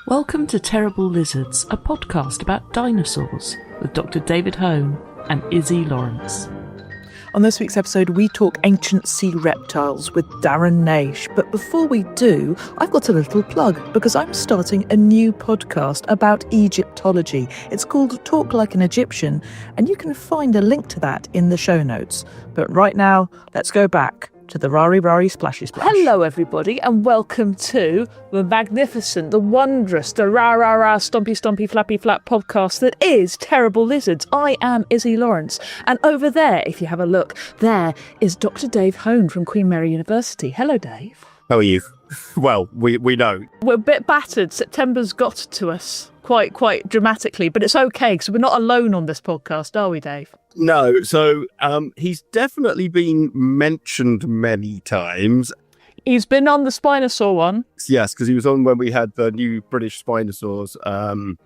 Welcome to Terrible Lizards, a podcast about dinosaurs with Dr. David Hone and Izzy Lawrence. On this week's episode, we talk ancient sea reptiles with Darren Naish. But before we do, I've got a little plug because I'm starting a new podcast about Egyptology. It's called Talk Like an Egyptian, and you can find a link to that in the show notes. But right now, let's go back to the Rari Splashy Splash. Hello everybody and welcome to the magnificent, the wondrous, the rah stompy flappy flap podcast that is Terrible Lizards. I am Izzy Lawrence, and over there, if you have a look, there is Dr. Dave Hone from Queen Mary University. Hello Dave. How are you? Well, we know. We're a bit battered. September's got to us quite dramatically, but it's okay because we're not alone on this podcast, are we, Dave? No, so he's definitely been mentioned many times. He's been on the Spinosaur one. Yes, because he was on when we had the new British Spinosaurs.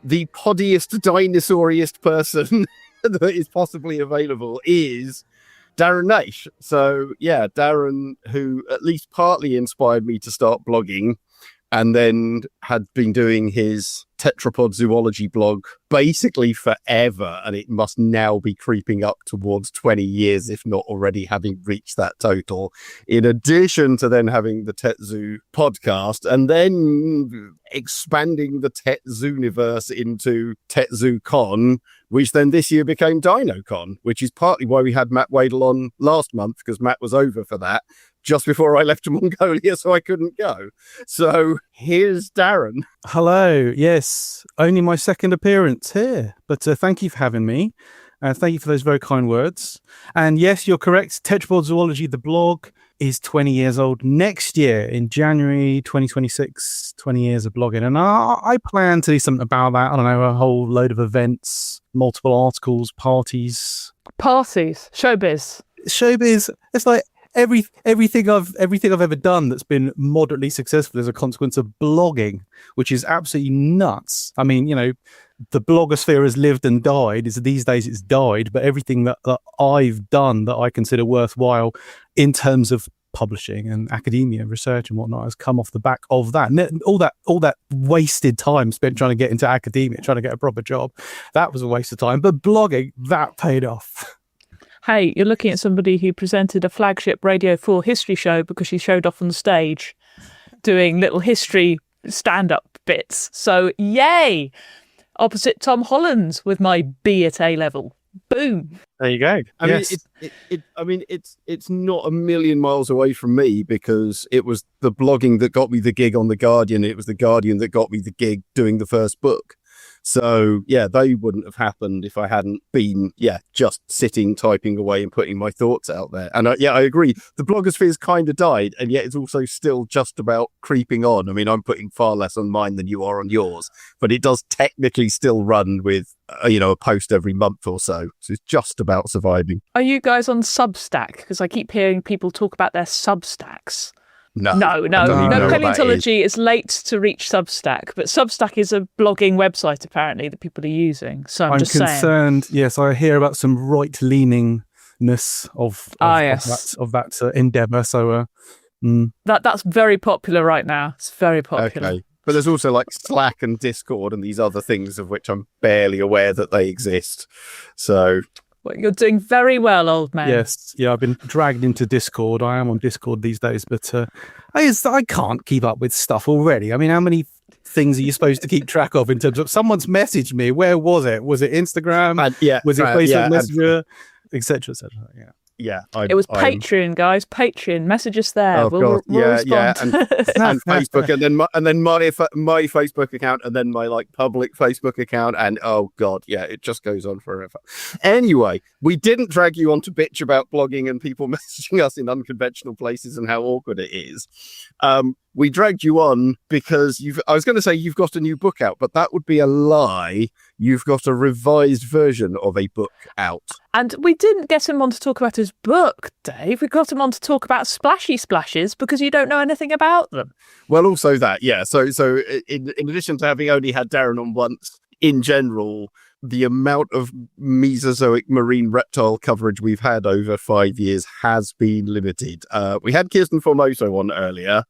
The poddiest, dinosauriest person that is possibly available is Darren Naish. So, yeah, Darren, who at least partly inspired me to start blogging and then had been doing his tetrapod zoology blog basically forever, and it must now be creeping up towards 20 years, if not already having reached that total, in addition to then having the TetZoo podcast and then expanding the TetZooniverse into TetZooCon, which then this year became DinoCon, which is partly why we had Matt Wadle on last month, because Matt was over for that just before I left to Mongolia, so I couldn't go. So here's Darren. Hello. Yes, only my second appearance here, but thank you for having me. Thank you for those very kind words. And yes, you're correct. Tetrapod Zoology, the blog, is 20 years old next year in January 2026, 20 years of blogging. And I plan to do something about that. I don't know, a whole load of events, multiple articles, parties. Showbiz. It's like everything I've ever done that's been moderately successful as a consequence of blogging, which is absolutely nuts. I mean, you know, the blogosphere has lived and died. These days it's died, but everything that I've done that I consider worthwhile in terms of publishing and academia, research and whatnot has come off the back of that. And all that wasted time spent trying to get into academia, trying to get a proper job, that was a waste of time. But blogging, that paid off. Hey, you're looking at somebody who presented a flagship Radio 4 history show because she showed off on stage doing little history stand-up bits. So, yay! Opposite Tom Holland's with my B at A level. Boom. There you go. I mean, it's not a million miles away from me, because it was the blogging that got me the gig on The Guardian. It was The Guardian that got me the gig doing the first book. So, yeah, they wouldn't have happened if I hadn't been, just sitting, typing away and putting my thoughts out there. And I agree. The blogosphere's kind of died, and yet it's also still just about creeping on. I mean, I'm putting far less on mine than you are on yours, but it does technically still run with, a post every month or so. So it's just about surviving. Are you guys on Substack? Because I keep hearing people talk about their Substacks. No. Paleontology is late to reach Substack, but Substack is a blogging website apparently that people are using. So I'm just concerned. Saying. Yes, I hear about some right-leaningness of that endeavour. So that's very popular right now. It's very popular. Okay. But there's also like Slack and Discord and these other things of which I'm barely aware that they exist. So. Well, you're doing very well, old man. Yes, I've been dragged into Discord. I am on Discord these days, but I can't keep up with stuff already. I mean, how many things are you supposed to keep track of in terms of someone's messaged me? Where was it? Was it Instagram? Was it Facebook Messenger? Etc. etc. Yeah. Yeah, it was Patreon, guys. Patreon, message us there. Oh, we'll respond. And Facebook, and then my Facebook account, and then my public Facebook account, and oh god, it just goes on forever. Anyway, we didn't drag you on to bitch about blogging and people messaging us in unconventional places and how awkward it is. We dragged you on because I was going to say you've got a new book out, but that would be a lie. You've got a revised version of a book out. And we didn't get him on to talk about his book, Dave. We got him on to talk about splashy splashes because you don't know anything about them. Well, also that, yeah. So in addition to having only had Darren on once, in general, the amount of Mesozoic marine reptile coverage we've had over 5 years has been limited. We had Kirsten Formoso on earlier,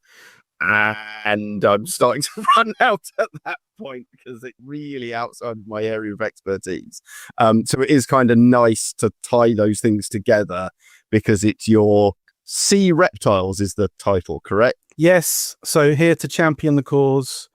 And I'm starting to run out at that point because it's really outside my area of expertise. So it is kind of nice to tie those things together because it's your Sea Reptiles is the title, correct? Yes. So here to champion the cause,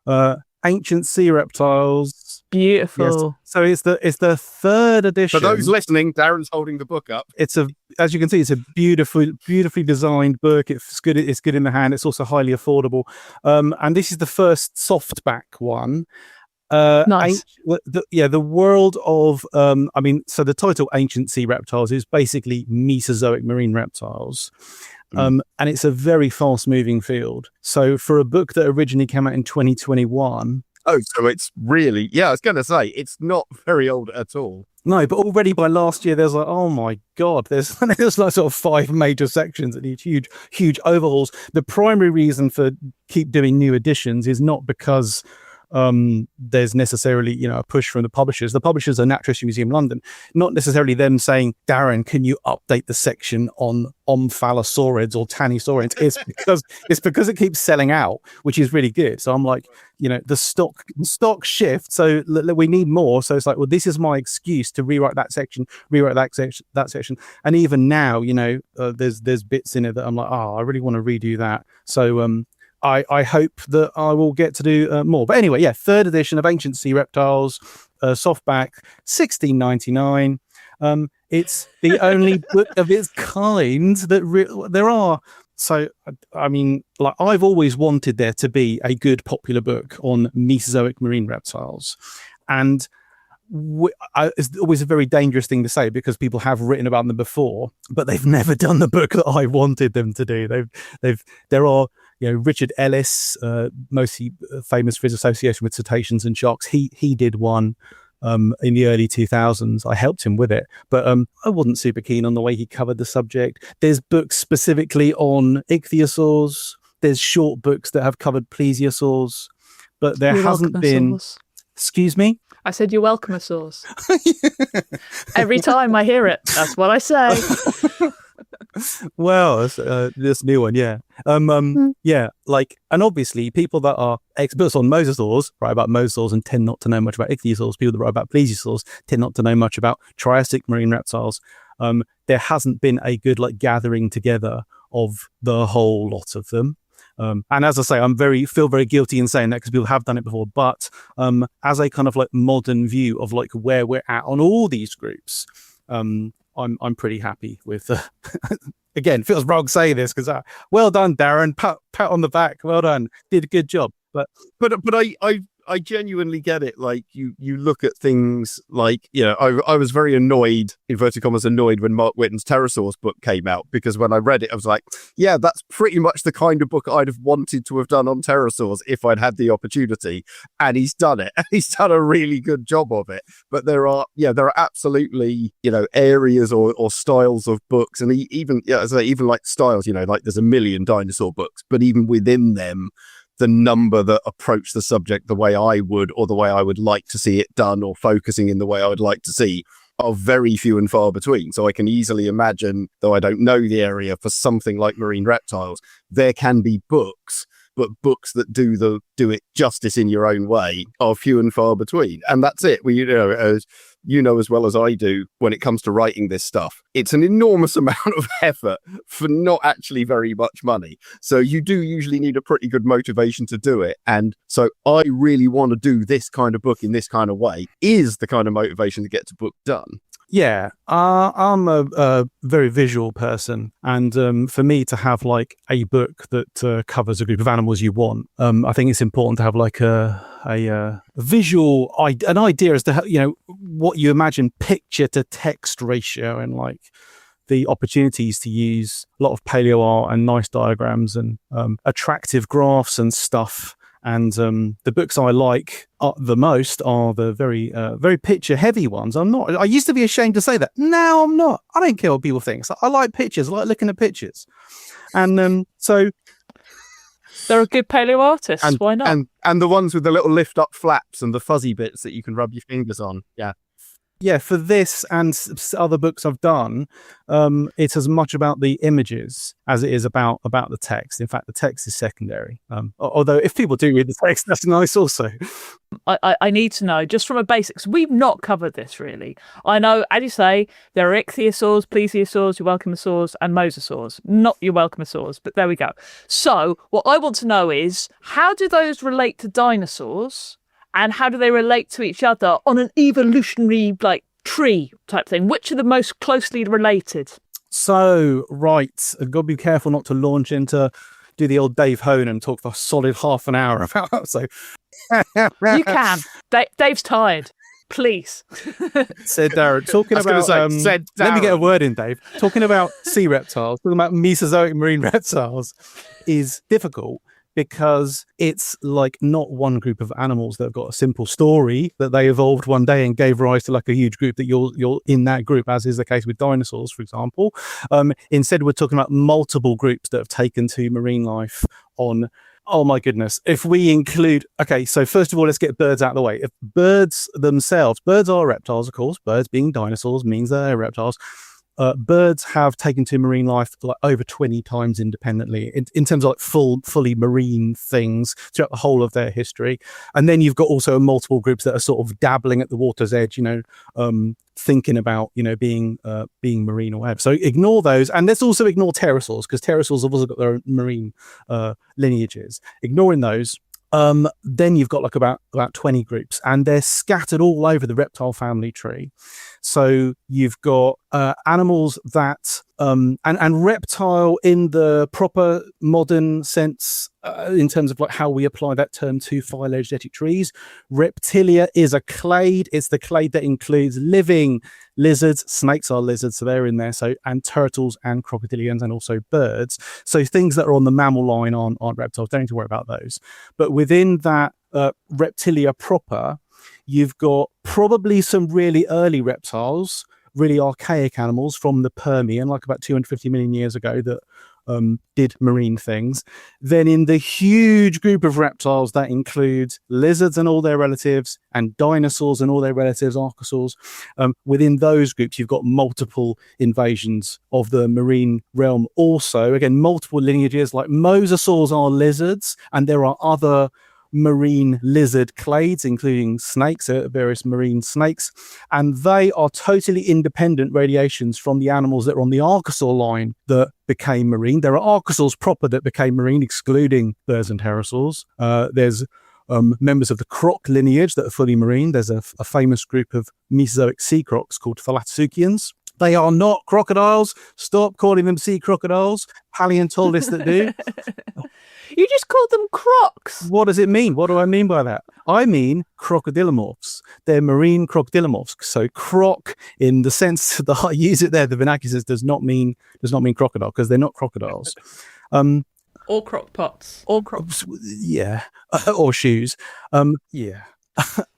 ancient sea reptiles. Beautiful. Yes. So it's the third edition. For those listening, Darren's holding the book up. As you can see, it's a beautifully designed book. It's good in the hand. It's also highly affordable. And this is the first softback one. Nice. The world of so the title Ancient Sea Reptiles is basically Mesozoic marine reptiles. And it's a very fast moving field. So for a book that originally came out in 2021. Oh, so it's really, I was going to say, it's not very old at all. No, but already by last year, there's like, oh my God, there's like sort of 5 major sections that need huge overhauls. The primary reason for keep doing new editions is not because there's necessarily a push from the publishers. The publishers are Natural History Museum London, not necessarily them saying, Darren, can you update the section on omphalosaurids or tannosaurids? It's because it keeps selling out, which is really good. So I'm like, the stock shift, so we need more. So it's like, well, this is my excuse to rewrite that section, that section. And even now, there's bits in it that I'm like, I really want to redo that. So I hope that I will get to do more. But anyway, third edition of Ancient Sea Reptiles, softback, $16.99. It's the only book of its kind that there are. So, I mean, like, I've always wanted there to be a good popular book on Mesozoic marine reptiles. And it's always a very dangerous thing to say because people have written about them before, but they've never done the book that I wanted them to do. There are Richard Ellis, mostly famous for his association with cetaceans and sharks. He did one in the early 2000s. I helped him with it, but I wasn't super keen on the way he covered the subject. There's books specifically on ichthyosaurs. There's short books that have covered plesiosaurs, but there hasn't been. Excuse me? I said you're welcome, Asaurs. Every time I hear it, that's what I say. Well, this new one, and obviously people that are experts on mosasaurs write about mosasaurs and tend not to know much about ichthyosaurs. People that write about plesiosaurs tend not to know much about Triassic marine reptiles. There hasn't been a good gathering together of the whole lot of them. And as I say, feel very guilty in saying that because people have done it before. But as a kind of modern view of where we're at on all these groups, I'm pretty happy with. Again, feels wrong saying this because well done, Darren. Pat on the back. Well done. Did a good job. But I genuinely get it. Like you look at things like, I was very annoyed, inverted commas, when Mark Whitten's pterosaurs book came out, because when I read it, I was like, that's pretty much the kind of book I'd have wanted to have done on pterosaurs if I'd had the opportunity. And he's done it. He's done a really good job of it. But there are absolutely, areas or styles of books. And even like styles, there's a million dinosaur books, but even within them, the number that approach the subject the way I would, or the way I would like to see it done, or focusing in the way I would like to see, are very few and far between. So I can easily imagine, though I don't know the area, for something like marine reptiles, there can be books, but books that do it justice in your own way are few and far between. And that's it. As as well as I do, when it comes to writing this stuff, it's an enormous amount of effort for not actually very much money. So you do usually need a pretty good motivation to do it. And so I really want to do this kind of book in this kind of way is the kind of motivation to get the book done. Yeah, I'm a very visual person, and for me to have a book that covers a group of animals you want, I think it's important to have a visual an idea as to what you imagine picture to text ratio, and the opportunities to use a lot of paleo art and nice diagrams and attractive graphs and stuff. And the books I like the most are the very picture heavy ones. I used to be ashamed to say that. Now I'm not. I don't care what people think. So I like pictures. I like looking at pictures. And so they're a good paleo artist. Why not? And the ones with the little lift up flaps and the fuzzy bits that you can rub your fingers on. Yeah. Yeah, for this and other books I've done, it's as much about the images as it is about the text. In fact, the text is secondary. Although if people do read the text, that's nice also. I need to know, just from a basics, we've not covered this really. I know, as you say, there are ichthyosaurs, plesiosaurs, your welcomesaurs, and mosasaurs. Not your welcomesaurs, but there we go. So what I want to know is, how do those relate to dinosaurs? And how do they relate to each other on an evolutionary, tree type thing? Which are the most closely related? So, right, I've got to be careful not to launch into do the old Dave Hone and talk for a solid half an hour about so. You can. Dave's tired. Please. Said Darren, talking about let me get a word in, Dave. Talking about sea reptiles, talking about Mesozoic marine reptiles is difficult because it's like not one group of animals that have got a simple story that they evolved one day and gave rise to like a huge group that you're in that group, as is the case with dinosaurs, for example. Instead, we're talking about multiple groups that have taken to marine life on. Oh my goodness. If we include, okay, so first of all, let's get birds out of the way. If birds themselves, birds are reptiles, of course. Birds being dinosaurs means they're reptiles. Birds have taken to marine life like over 20 times independently in terms of like fully marine things throughout the whole of their history. And then you've got also multiple groups that are sort of dabbling at the water's edge, thinking about, being marine or whatever. So ignore those. And let's also ignore pterosaurs, because pterosaurs have also got their own marine lineages. Ignoring those. Then you've got like about 20 groups, and they're scattered all over the reptile family tree. So you've got animals that and reptile in the proper modern sense, in terms of like how we apply that term to phylogenetic trees. Reptilia is a clade. It's the clade that includes living lizards. Snakes are lizards, so they're in there. So, and turtles and crocodilians and also birds. So things that are on the mammal line aren't reptiles. Don't need to worry about those. But within that Reptilia proper, you've got probably some really early reptiles, really archaic animals from the Permian, like about 250 million years ago, that did marine things. Then in the huge group of reptiles that includes lizards and all their relatives, and dinosaurs and all their relatives, archosaurs, within those groups you've got multiple invasions of the marine realm also. Again, multiple lineages, like mosasaurs are lizards, and there are other marine lizard clades, including snakes, various marine snakes, and they are totally independent radiations from the animals that are on the archosaur line that became marine. There are archosaurs proper that became marine, excluding birds and pterosaurs. There's members of the croc lineage that are fully marine. There's a famous group of Mesozoic sea crocs called thalattosuchians. They are not crocodiles. Stop calling them sea crocodiles. Paleontologists that do. You just called them crocs. What does it mean? What do I mean by that? I mean crocodilomorphs. They're marine crocodilomorphs. So croc, in the sense that I use it there, the vernacular does not mean crocodile, because they're not crocodiles. Or crock pots. Or crocs. Yeah. Or shoes. Yeah.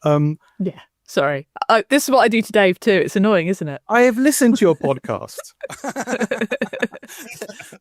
Yeah. Sorry. This is what I do to Dave too. It's annoying, isn't it? I have listened to your podcast.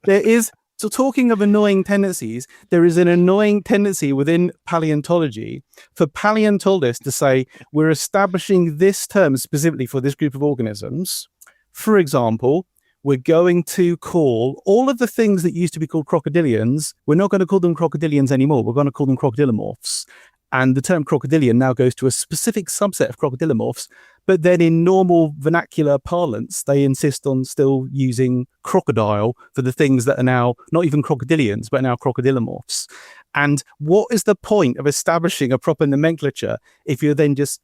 There is, so talking of annoying tendencies, there is an annoying tendency within paleontology for paleontologists to say, we're establishing this term specifically for this group of organisms. For example, we're going to call all of the things that used to be called crocodilians, we're not going to call them crocodilians anymore. We're going to call them crocodilomorphs. And the term crocodilian now goes to a specific subset of crocodilomorphs, but then in normal vernacular parlance, they insist on still using crocodile for the things that are now not even crocodilians, but now crocodilomorphs. And what is the point of establishing a proper nomenclature if you're then just...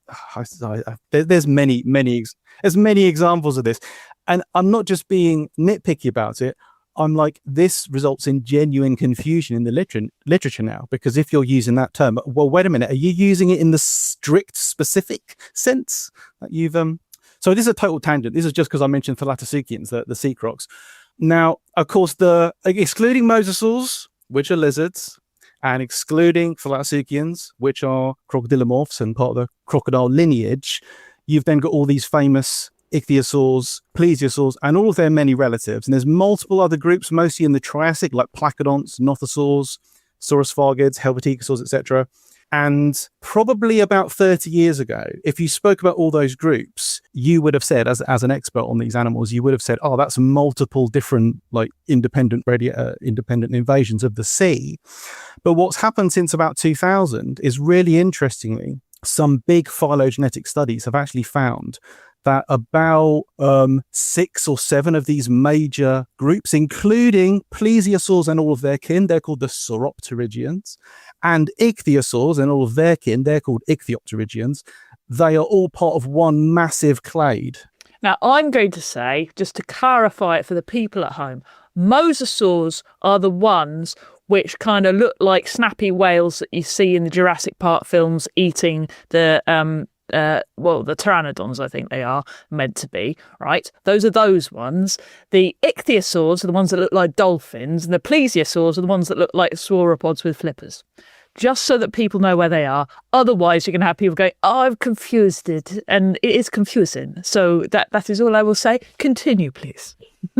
there's many examples of this. And I'm not just being nitpicky about it. I'm like, this results in genuine confusion in the literature now, because if you're using that term, well, wait a minute, are you using it in the strict specific sense that you've so this is a total tangent. This is just because I mentioned thalattosuchians, the sea crocs. Now, of course, excluding mosasaurs, which are lizards, and excluding thalattosuchians, which are crocodilomorphs and part of the crocodile lineage, you've then got all these famous ichthyosaurs, plesiosaurs, and all of their many relatives. And there's multiple other groups, mostly in the Triassic, like placodonts, nothosaurs, saurophagids, helvetica, etc. And probably about 30 years ago, if you spoke about all those groups, you would have said, as an expert on these animals, you would have said, oh, that's multiple different like independent invasions of the sea. But what's happened since about 2000 is, really interestingly, some big phylogenetic studies have actually found that about 6 or 7 of these major groups, including plesiosaurs and all of their kin, they're called the sauropterygians, and ichthyosaurs and all of their kin, they're called ichthyopterygians. They are all part of one massive clade. Now, I'm going to say, just to clarify it for the people at home, mosasaurs are the ones which kind of look like snappy whales that you see in the Jurassic Park films eating the pteranodons, I think they are meant to be, right? Those are those ones. The ichthyosaurs are the ones that look like dolphins, and the plesiosaurs are the ones that look like sauropods with flippers. Just so that people know where they are. Otherwise, you're going to have people going, oh, I've confused it. And it is confusing. So that is all I will say. Continue, please.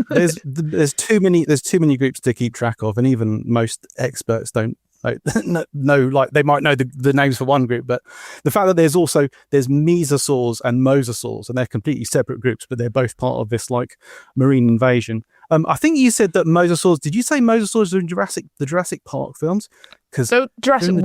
There's too many groups to keep track of, and even most experts don't know, like they might know the names for one group, but the fact that there's mesosaurs and mosasaurs, and they're completely separate groups, but they're both part of this like marine invasion. I think you said that mosasaurs. Did you say mosasaurs are in the Jurassic Park films? So Jurassic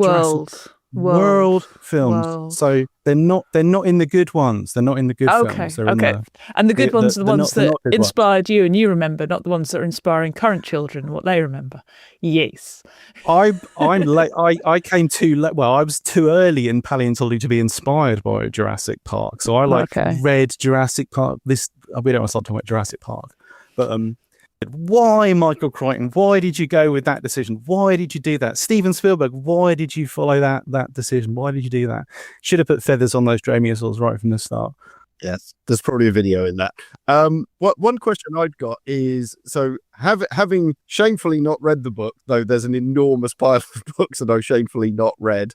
World films. So they're not in the good ones. They're not in the good films. Okay. And the good ones are the ones that inspired you and you remember, not the ones that are inspiring current children, what they remember. Yes. I'm late. I came too late. Well, I was too early in paleontology to be inspired by Jurassic Park. So I read Jurassic Park. We don't want to start talking about Jurassic Park, but why, Michael Crichton? Why did you go with that decision? Why did you do that? Steven Spielberg, why did you follow that decision? Why did you do that? Should have put feathers on those dromaeosaurs right from the start. Yes, there's probably a video in that. One question I've got is, so having shamefully not read the book, though there's an enormous pile of books that I've shamefully not read,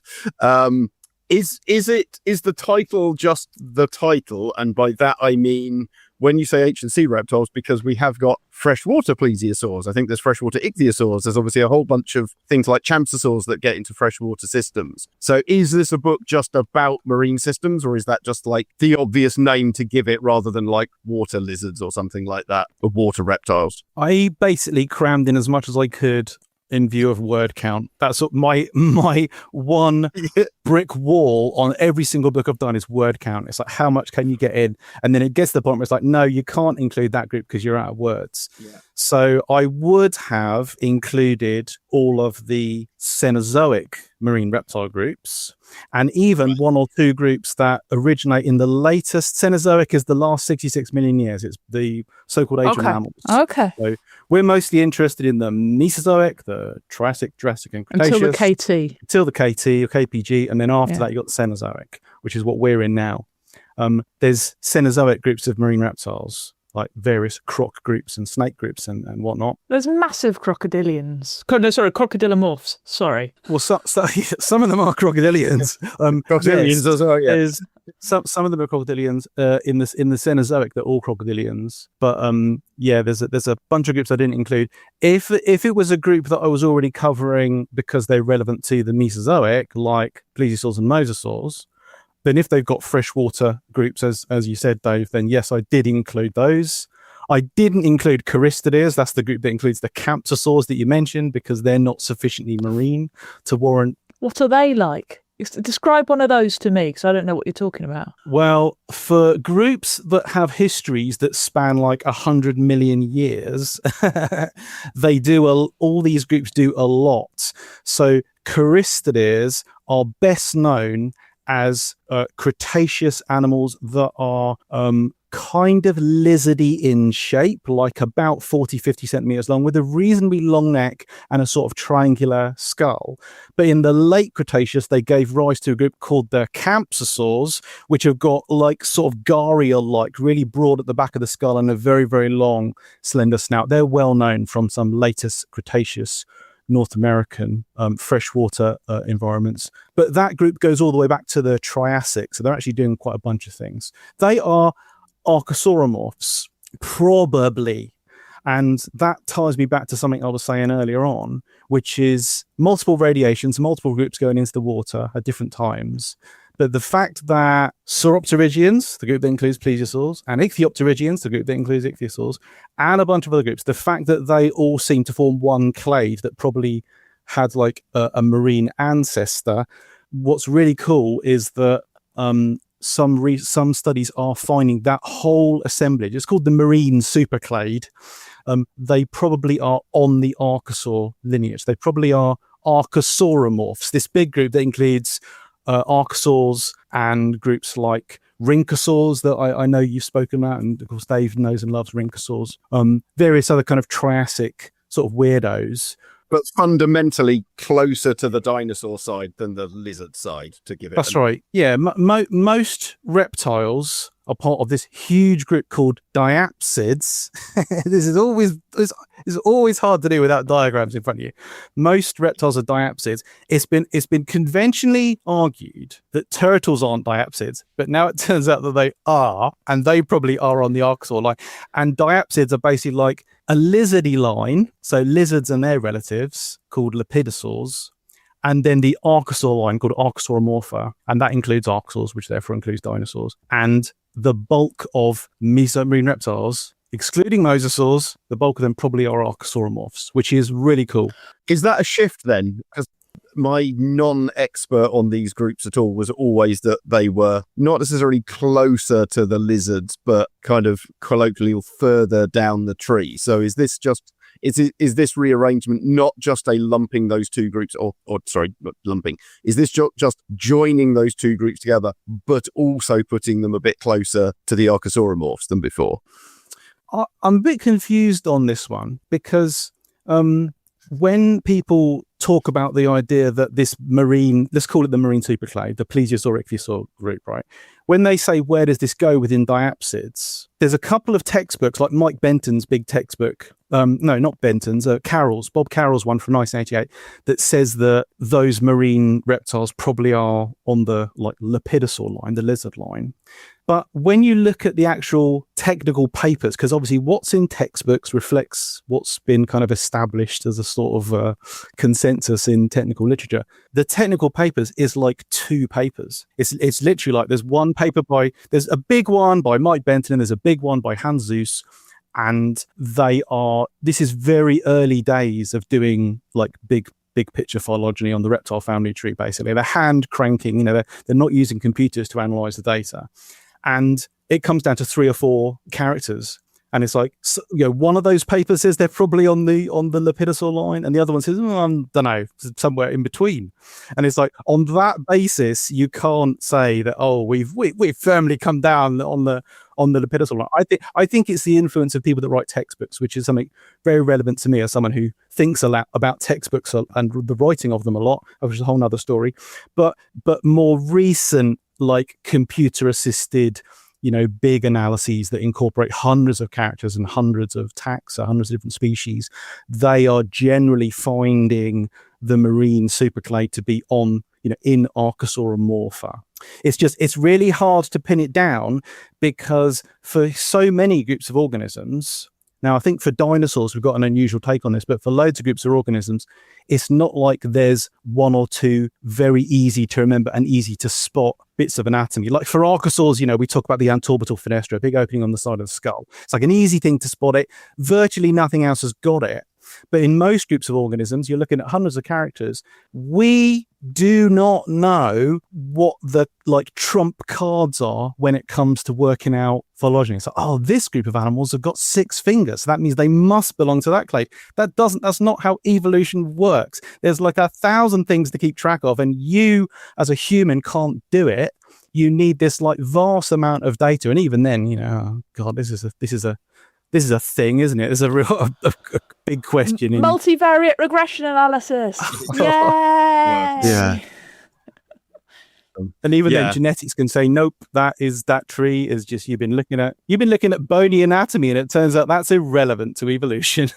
is the title just the title? And by that I mean, when you say ancient sea reptiles, because we have got freshwater plesiosaurs. I think there's freshwater ichthyosaurs. There's obviously a whole bunch of things like champsosaurs that get into freshwater systems. So is this a book just about marine systems, or is that just like the obvious name to give it rather than like water lizards or something like that, or water reptiles? I basically crammed in as much as I could in view of word count. That's my one brick wall on every single book I've done is word count. It's like, how much can you get in? And then it gets to the point where it's like, no, you can't include that group because you're out of words. Yeah. So I would have included all of the Cenozoic marine reptile groups, and even one or two groups that originate in the latest. Cenozoic is the last 66 million years. It's the so-called age of mammals. Okay. So we're mostly interested in the Mesozoic, the Triassic, Jurassic, and Cretaceous. Until the KT. Until the KT or KPG, and then after that you got the Cenozoic, which is what we're in now. There's Cenozoic groups of marine reptiles, like various croc groups and snake groups and whatnot. There's massive crocodilians. Crocodilomorphs. Sorry. Well, some of them are crocodilians. Crocodilians as well, yeah. Some of them are crocodilians. In the Cenozoic, they're all crocodilians. But there's a bunch of groups I didn't include. If it was a group that I was already covering because they're relevant to the Mesozoic, like plesiosaurs and mosasaurs, then if they've got freshwater groups, as you said, Dave, then yes, I did include those. I didn't include Charistidae. That's the group that includes the camptosaurs that you mentioned, because they're not sufficiently marine to warrant. What are they like? Describe one of those to me, because I don't know what you're talking about. Well, for groups that have histories that span like 100 million years, they do all these groups do a lot. So Charistidae are best known as Cretaceous animals that are kind of lizardy in shape, like about 40-50 centimeters long, with a reasonably long neck and a sort of triangular skull. But in the late Cretaceous, they gave rise to a group called the campsosaurs, which have got like sort of gharial-like, really broad at the back of the skull and a very, very long, slender snout. They're well known from some latest Cretaceous North American freshwater environments. But that group goes all the way back to the Triassic, so they're actually doing quite a bunch of things. They are archosauromorphs, probably. And that ties me back to something I was saying earlier on, which is multiple radiations, multiple groups going into the water at different times. But the fact that Sauropterygians, the group that includes plesiosaurs, and Ichthyopterygians, the group that includes ichthyosaurs, and a bunch of other groups, the fact that they all seem to form one clade that probably had like a marine ancestor, what's really cool is that some studies are finding that whole assemblage, it's called the marine superclade, they probably are on the archosaur lineage. They probably are archosauromorphs, this big group that includes archosaurs and groups like rhynchosaurs that I know you've spoken about, and of course Dave knows and loves rhynchosaurs, various other kind of Triassic sort of weirdos, but fundamentally closer to the dinosaur side than the lizard side, to give it. That's right. Yeah, most reptiles are part of this huge group called diapsids. This is always hard to do without diagrams in front of you. Most reptiles are diapsids. It's been conventionally argued that turtles aren't diapsids, but now it turns out that they are, and they probably are on the archosaur line. And diapsids are basically like a lizardy line, so lizards and their relatives called lepidosaurs, and then the archosaur line called Archosauromorpha, and that includes archosaurs, which therefore includes dinosaurs. And the bulk of mesomarine reptiles, excluding mosasaurs, the bulk of them probably are archosauromorphs, which is really cool. Is that a shift then? Because my non-expert on these groups at all was always that they were not necessarily closer to the lizards, but kind of colloquially further down the tree. So is this just is this rearrangement not just a lumping those two groups, or sorry, not lumping? Is this just joining those two groups together, but also putting them a bit closer to the archosauromorphs than before? I'm a bit confused on this one because when people talk about the idea that this marine, let's call it the marine superclade, the plesiosaur ichthyosaur group, right? When they say, where does this go within diapsids? There's a couple of textbooks, like Mike Benton's big textbook. No, not Benton's, Carroll's, Bob Carroll's one from 1988, that says that those marine reptiles probably are on the like lepidosaur line, the lizard line. But when you look at the actual technical papers, because obviously what's in textbooks reflects what's been kind of established as a sort of consensus in technical literature. The technical papers is like two papers. It's literally like there's there's a big one by Mike Benton and there's a big one by Hans Zeus. And this is very early days of doing like big picture phylogeny on the reptile family tree, basically. They're hand cranking, they're not using computers to analyze the data. And it comes down to 3 or 4 characters. And it's like, one of those papers says they're probably on the lepidosaur line, and the other one says, I don't know, somewhere in between. And it's like, on that basis, you can't say that, we've firmly come down on the lepidosaur line. I think it's the influence of people that write textbooks, which is something very relevant to me as someone who thinks a lot about textbooks and the writing of them a lot, which is a whole nother story. But more recent, like computer assisted, big analyses that incorporate hundreds of characters and hundreds of taxa, hundreds of different species, they are generally finding the marine superclade to be on, in Archosauromorpha. It's really hard to pin it down because for so many groups of organisms, now I think for dinosaurs, we've got an unusual take on this, but for loads of groups of organisms, it's not like there's 1 or 2 very easy to remember and easy to spot bits of anatomy. Like for archosaurs, we talk about the antorbital fenestra, a big opening on the side of the skull. It's like an easy thing to spot it. Virtually nothing else has got it. But in most groups of organisms, you're looking at hundreds of characters. We do not know what the trump cards are when it comes to working out phylogeny. So, this group of animals have got 6 fingers. So that means they must belong to that clade. That's not how evolution works. There's like 1,000 things to keep track of, and you as a human can't do it. You need this vast amount of data. And even then, this is a thing, isn't it? It's a real a big question. Multivariate regression analysis. Yay! Yeah. And even then, genetics can say, nope, that tree is just you've been looking at bony anatomy, and it turns out that's irrelevant to evolution.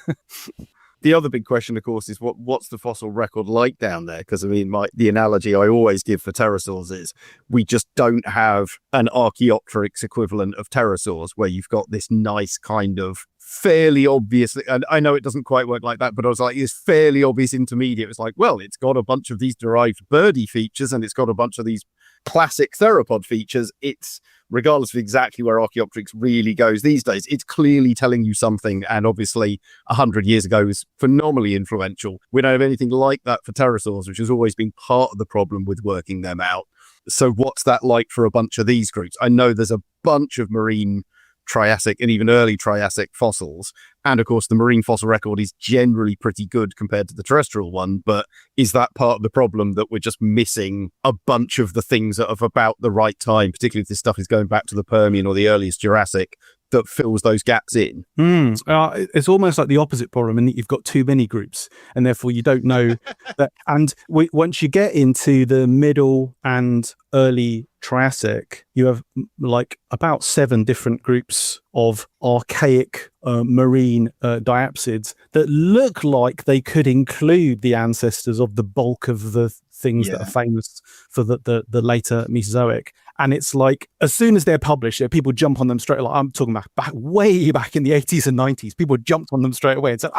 The other big question, of course, is what's the fossil record like down there? Because the analogy I always give for pterosaurs is we just don't have an Archaeopteryx equivalent of pterosaurs, where you've got this nice kind of fairly obvious, and I know it doesn't quite work like that, but I was like, it's fairly obvious intermediate. It's like, well, it's got a bunch of these derived birdie features and it's got a bunch of these classic theropod features. It's, regardless of exactly where Archaeopteryx really goes these days, it's clearly telling you something, and obviously 100 years ago was phenomenally influential. We don't have anything like that for pterosaurs, which has always been part of the problem with working them out. So what's that like for a bunch of these groups? I know there's a bunch of marine Triassic and even early Triassic fossils. And of course, the marine fossil record is generally pretty good compared to the terrestrial one. But is that part of the problem, that we're just missing a bunch of the things that are about the right time, particularly if this stuff is going back to the Permian or the earliest Jurassic, that fills those gaps in? It's almost like the opposite problem, in that you've got too many groups, and therefore you don't know that. And once you get into the middle and early Triassic, you have like about 7 different groups of archaic marine diapsids that look like they could include the ancestors of the bulk of the things that are famous for the later Mesozoic. And it's like, as soon as they're published, people jump on them straight. Like, I'm talking back way back in the 80s and 90s, people jumped on them straight away and said,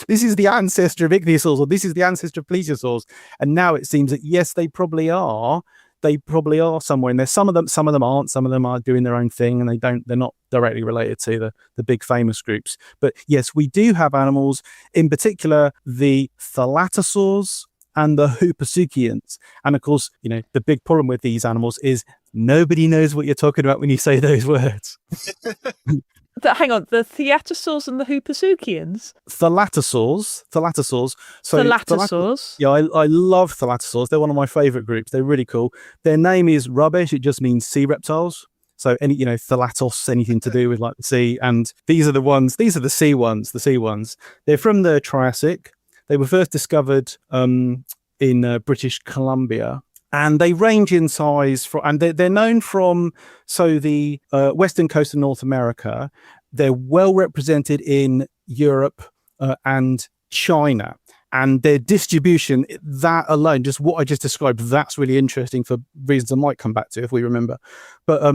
this is the ancestor of ichthyosaurs, or this is the ancestor of plesiosaurs. And now it seems that, yes, they probably are. They probably are somewhere in there. Some of them aren't. Some of them are doing their own thing, and they're not directly related to the big famous groups. But yes, we do have animals, in particular the thalattosaurs and the thalattosuchians. And of course, the big problem with these animals is nobody knows what you're talking about when you say those words. Hang on, the thalattosaurs and the thalattosuchians? Thalattosaurs. So Thalattosaurs? Yeah, I love thalattosaurs. They're one of my favorite groups. They're really cool. Their name is rubbish. It just means sea reptiles. So any, thalattos, anything to do with like the sea. And these are the sea ones. They're from the Triassic. They were first discovered in British Columbia. And they range in size and they're known from the western coast of North America. They're well represented in Europe and China. And their distribution, that alone, just what I just described, that's really interesting for reasons I might come back to if we remember. But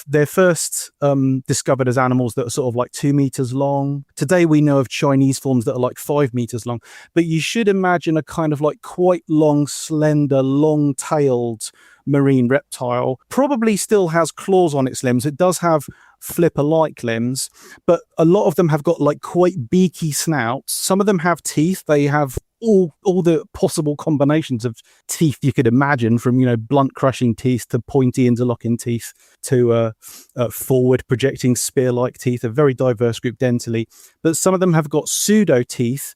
they're first discovered as animals that are sort of like 2 meters long. Today we know of Chinese forms that are like 5 meters long. But you should imagine a kind of like quite long, slender, long-tailed marine reptile. Probably still has claws on its limbs. It does have flipper-like limbs, but a lot of them have got like quite beaky snouts. Some of them have teeth. They have all the possible combinations of teeth you could imagine, from blunt crushing teeth to pointy interlocking teeth to forward projecting spear-like teeth. A very diverse group dentally, but some of them have got pseudo teeth,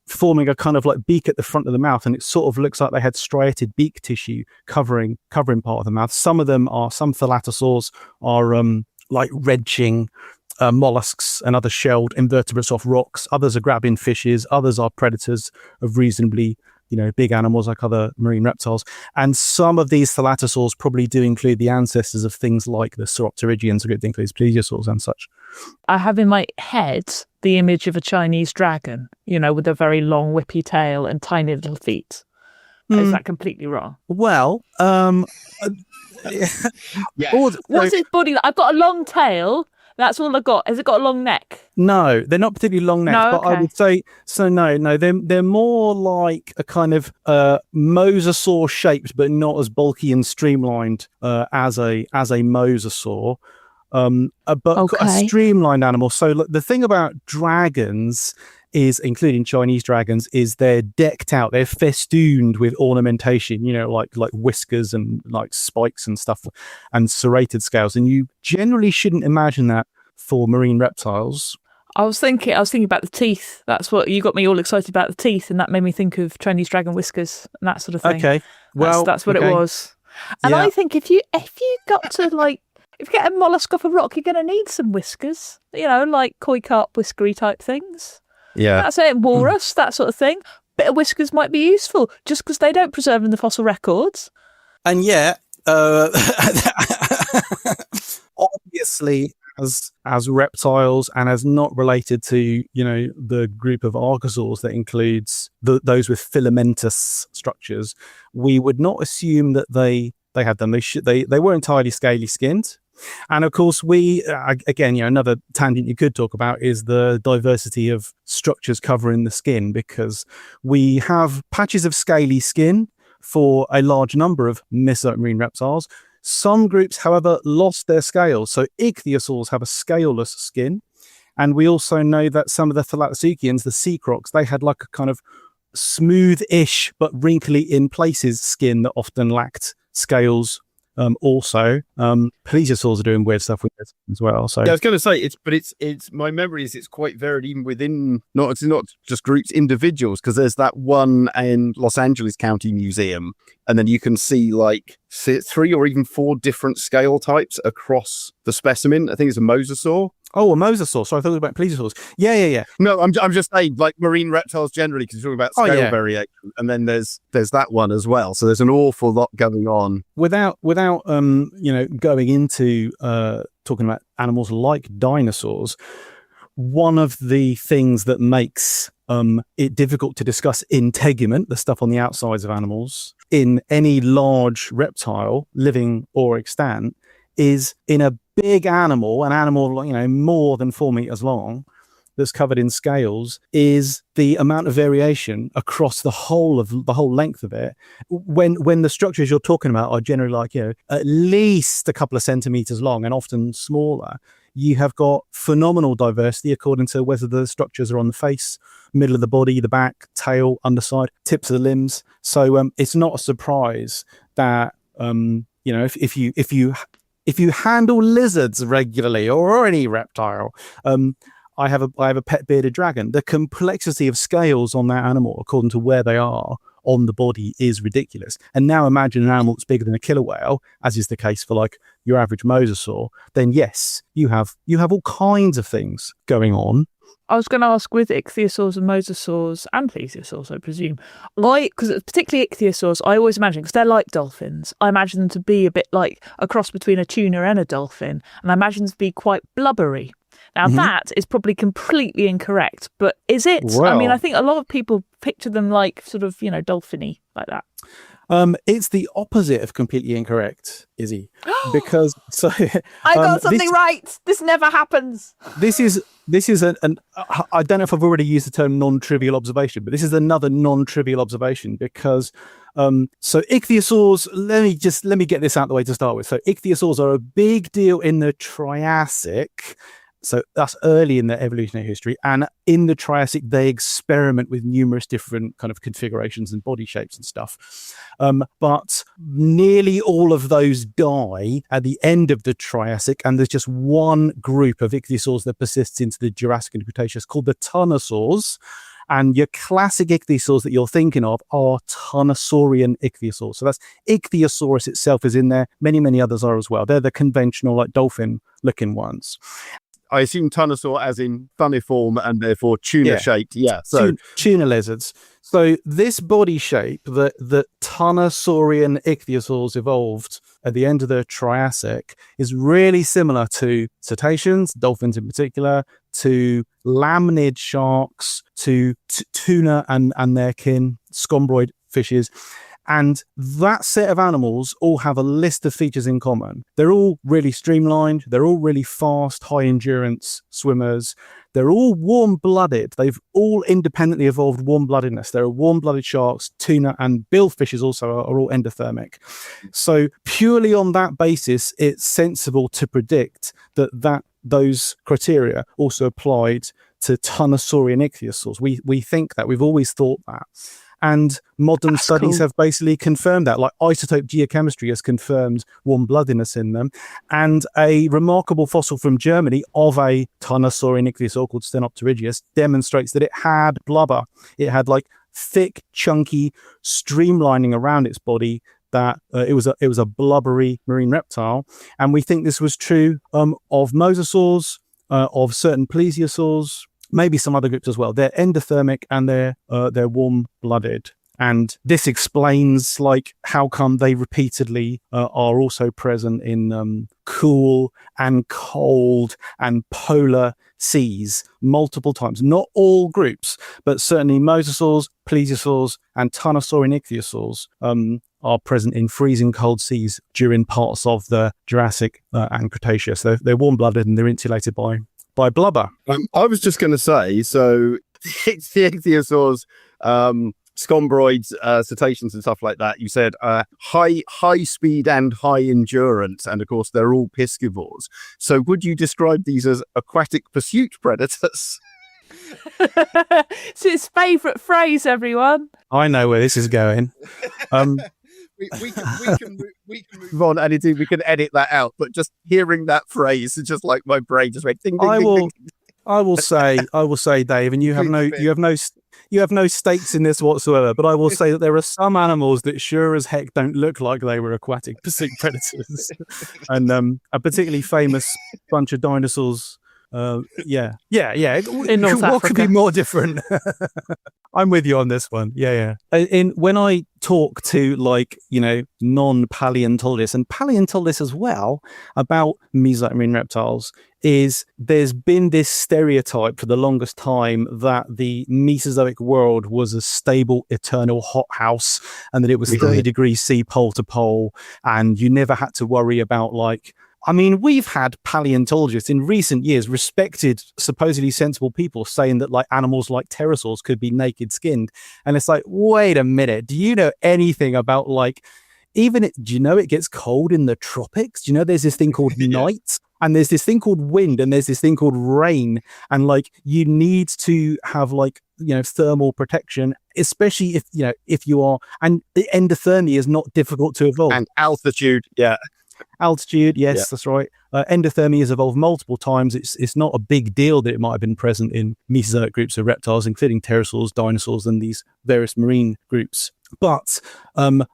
forming a kind of like beak at the front of the mouth, and it sort of looks like they had striated beak tissue covering part of the mouth. Some thalattosaurs are like redching mollusks and other shelled invertebrates off rocks. Others are grabbing fishes. Others are predators of reasonably big animals like other marine reptiles. And some of these thalattosaurs probably do include the ancestors of things like the sauropterygians, which includes plesiosaurs and such. I have in my head the image of a Chinese dragon, with a very long whippy tail and tiny little feet. Is that completely wrong? Well, What's its body like? I've got a long tail. That's all I've got. Has it got a long neck? No, they're not particularly long necks, but I would say so. No, they're more like a kind of mosasaur shaped, but not as bulky and streamlined as a mosasaur. But a streamlined animal. So look, the thing about dragons is, including Chinese dragons, is they're decked out. They're festooned with ornamentation, like whiskers and like spikes and stuff, and serrated scales. And you generally shouldn't imagine that for marine reptiles. I was thinking about the teeth. That's what you got me all excited about, the teeth, and that made me think of Chinese dragon whiskers and that sort of thing. Okay, well, that's what it was. And I think if you got to if you get a mollusk off a rock, you're going to need some whiskers. Like koi carp whiskery type things. Yeah, that's it. Walrus, that sort of thing. Bit of whiskers might be useful, just because they don't preserve in the fossil records. And yet, obviously, as reptiles and as not related to the group of archosaurs that includes those with filamentous structures, we would not assume that they had them. They were entirely scaly skinned. And of course, we, again, another tangent you could talk about is the diversity of structures covering the skin, because we have patches of scaly skin for a large number of Mesozoic marine reptiles. Some groups, however, lost their scales. So ichthyosaurs have a scaleless skin. And we also know that some of the thalattosuchians, the sea crocs, they had like a kind of smooth-ish but wrinkly in places skin that often lacked scales. Also, plesiosaurs are doing weird stuff with it as well. So yeah, I was going to say it's my memory is it's quite varied even within it's not just groups, individuals, because there's that one in Los Angeles County Museum, and then you can see like 3 or even 4 different scale types across the specimen. I think it's a mosasaur. Oh, a mosasaur. So I thought it was about plesiosaurs. Yeah. No, I'm just saying, like marine reptiles generally, because you're talking about scale variation, and then there's that one as well. So there's an awful lot going on. Without going into talking about animals like dinosaurs, one of the things that makes it difficult to discuss integument, the stuff on the outsides of animals, in any large reptile, living or extant, is in a big animal, an animal more than 4 meters long, that's covered in scales, is the amount of variation across the whole length of it. When the structures you're talking about are generally like at least a couple of centimeters long and often smaller, you have got phenomenal diversity according to whether the structures are on the face, middle of the body, the back, tail, underside, tips of the limbs. So it's not a surprise that if you handle lizards regularly or any reptile, I have a pet bearded dragon. The complexity of scales on that animal, according to where they are on the body, is ridiculous. And now imagine an animal that's bigger than a killer whale, as is the case for like your average mosasaur. Then yes, you have all kinds of things going on. I was going to ask, with ichthyosaurs and mosasaurs and plesiosaurs, I presume, because particularly ichthyosaurs, I always imagine, because they're like dolphins, I imagine them to be a bit like a cross between a tuna and a dolphin, and I imagine them to be quite blubbery. Now, that is probably completely incorrect, but is it? Well, I mean, I think a lot of people picture them like sort of, dolphin-y, like that. It's the opposite of completely incorrect, Izzy, because I got something right. This never happens. This is an I don't know if I've already used the term non-trivial observation, but this is another non-trivial observation because so ichthyosaurs. Let me get this out of the way to start with. So ichthyosaurs are a big deal in the Triassic. So that's early in their evolutionary history. And in the Triassic, they experiment with numerous different kind of configurations and body shapes and stuff. But nearly all of those die at the end of the Triassic. And there's just one group of ichthyosaurs that persists into the Jurassic and Cretaceous called the thalattosaurs. And your classic ichthyosaurs that you're thinking of are Thalassaurian ichthyosaurs. So that's Ichthyosaurus itself is in there. Many, many others are as well. They're the conventional, like dolphin-looking ones. I assume tunosaur as in funniform and therefore tuna-shaped. Yeah. So tuna lizards. So this body shape that Thalassaurian ichthyosaurs evolved at the end of the Triassic is really similar to cetaceans, dolphins in particular, to lamnid sharks, to tuna and their kin, scombroid fishes. And that set of animals all have a list of features in common. They're all really streamlined. They're all really fast, high endurance swimmers. They're all warm-blooded. They've all independently evolved warm-bloodedness. There are warm-blooded sharks, tuna, and billfishes also are all endothermic. So purely on that basis, it's sensible to predict that those criteria also applied to Thalassaurian ichthyosaurs. We think that. We've always thought that. And modern studies have basically confirmed that, like isotope geochemistry has confirmed warm-bloodedness in them. And a remarkable fossil from Germany of a Thalassaurian ichthyosaur called Stenopterygius demonstrates that it had blubber. It had like thick, chunky streamlining around its body, that it was a blubbery marine reptile. And we think this was true of mosasaurs, of certain plesiosaurs, maybe some other groups as well. They're endothermic and they're warm-blooded. And this explains like how come they repeatedly are also present in cool and cold and polar seas multiple times. Not all groups, but certainly mosasaurs, plesiosaurs, and Thalassaurian ichthyosaurs are present in freezing cold seas during parts of the Jurassic and Cretaceous. They're warm-blooded and they're insulated by blubber. I was just going to say, so the ichthyosaurs, scombroids, cetaceans and stuff like that, you said high speed and high endurance, and of course they're all piscivores. So would you describe these as aquatic pursuit predators? It's his favourite phrase, everyone. I know where this is going. We can move on, and indeed we can edit that out. But just hearing that phrase is just like my brain just went ding, ding, ding, ding. I will say, Dave, and you have no stakes in this whatsoever. But I will say that there are some animals that sure as heck don't look like they were aquatic pursuit predators, and a particularly famous bunch of dinosaurs. Yeah. In North what Africa. could be more different? I'm with you on this one. Yeah. When I talk to non-paleontologists and paleontologists as well about Mesozoic marine reptiles, there's been this stereotype for the longest time that the Mesozoic world was a stable, eternal hothouse, and that it was 30 degrees C pole to pole, and you never had to worry about we've had paleontologists in recent years, respected, supposedly sensible people, saying that animals like pterosaurs could be naked skinned. And it's like, wait a minute, do you know anything about do you know it gets cold in the tropics? Do you know there's this thing called night, and there's this thing called wind, and there's this thing called rain, and you need to have thermal protection, especially if you are, and the endothermy is not difficult to evolve. And altitude, yeah. Altitude, yes, That's right. Endothermy has evolved multiple times. It's not a big deal that it might have been present in Mesozoic groups of reptiles, including pterosaurs, dinosaurs, and these various marine groups. But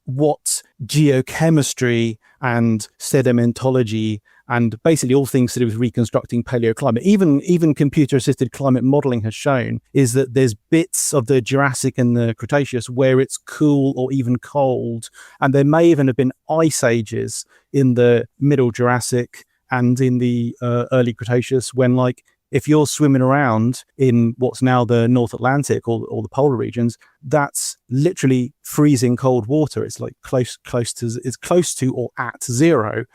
what geochemistry and sedimentology and basically all things to do with reconstructing paleoclimate, even computer-assisted climate modeling has shown, is that there's bits of the Jurassic and the Cretaceous where it's cool or even cold, and there may even have been ice ages in the middle Jurassic and in the early Cretaceous when if you're swimming around in what's now the North Atlantic or the polar regions, that's literally freezing cold water. It's close to or at zero.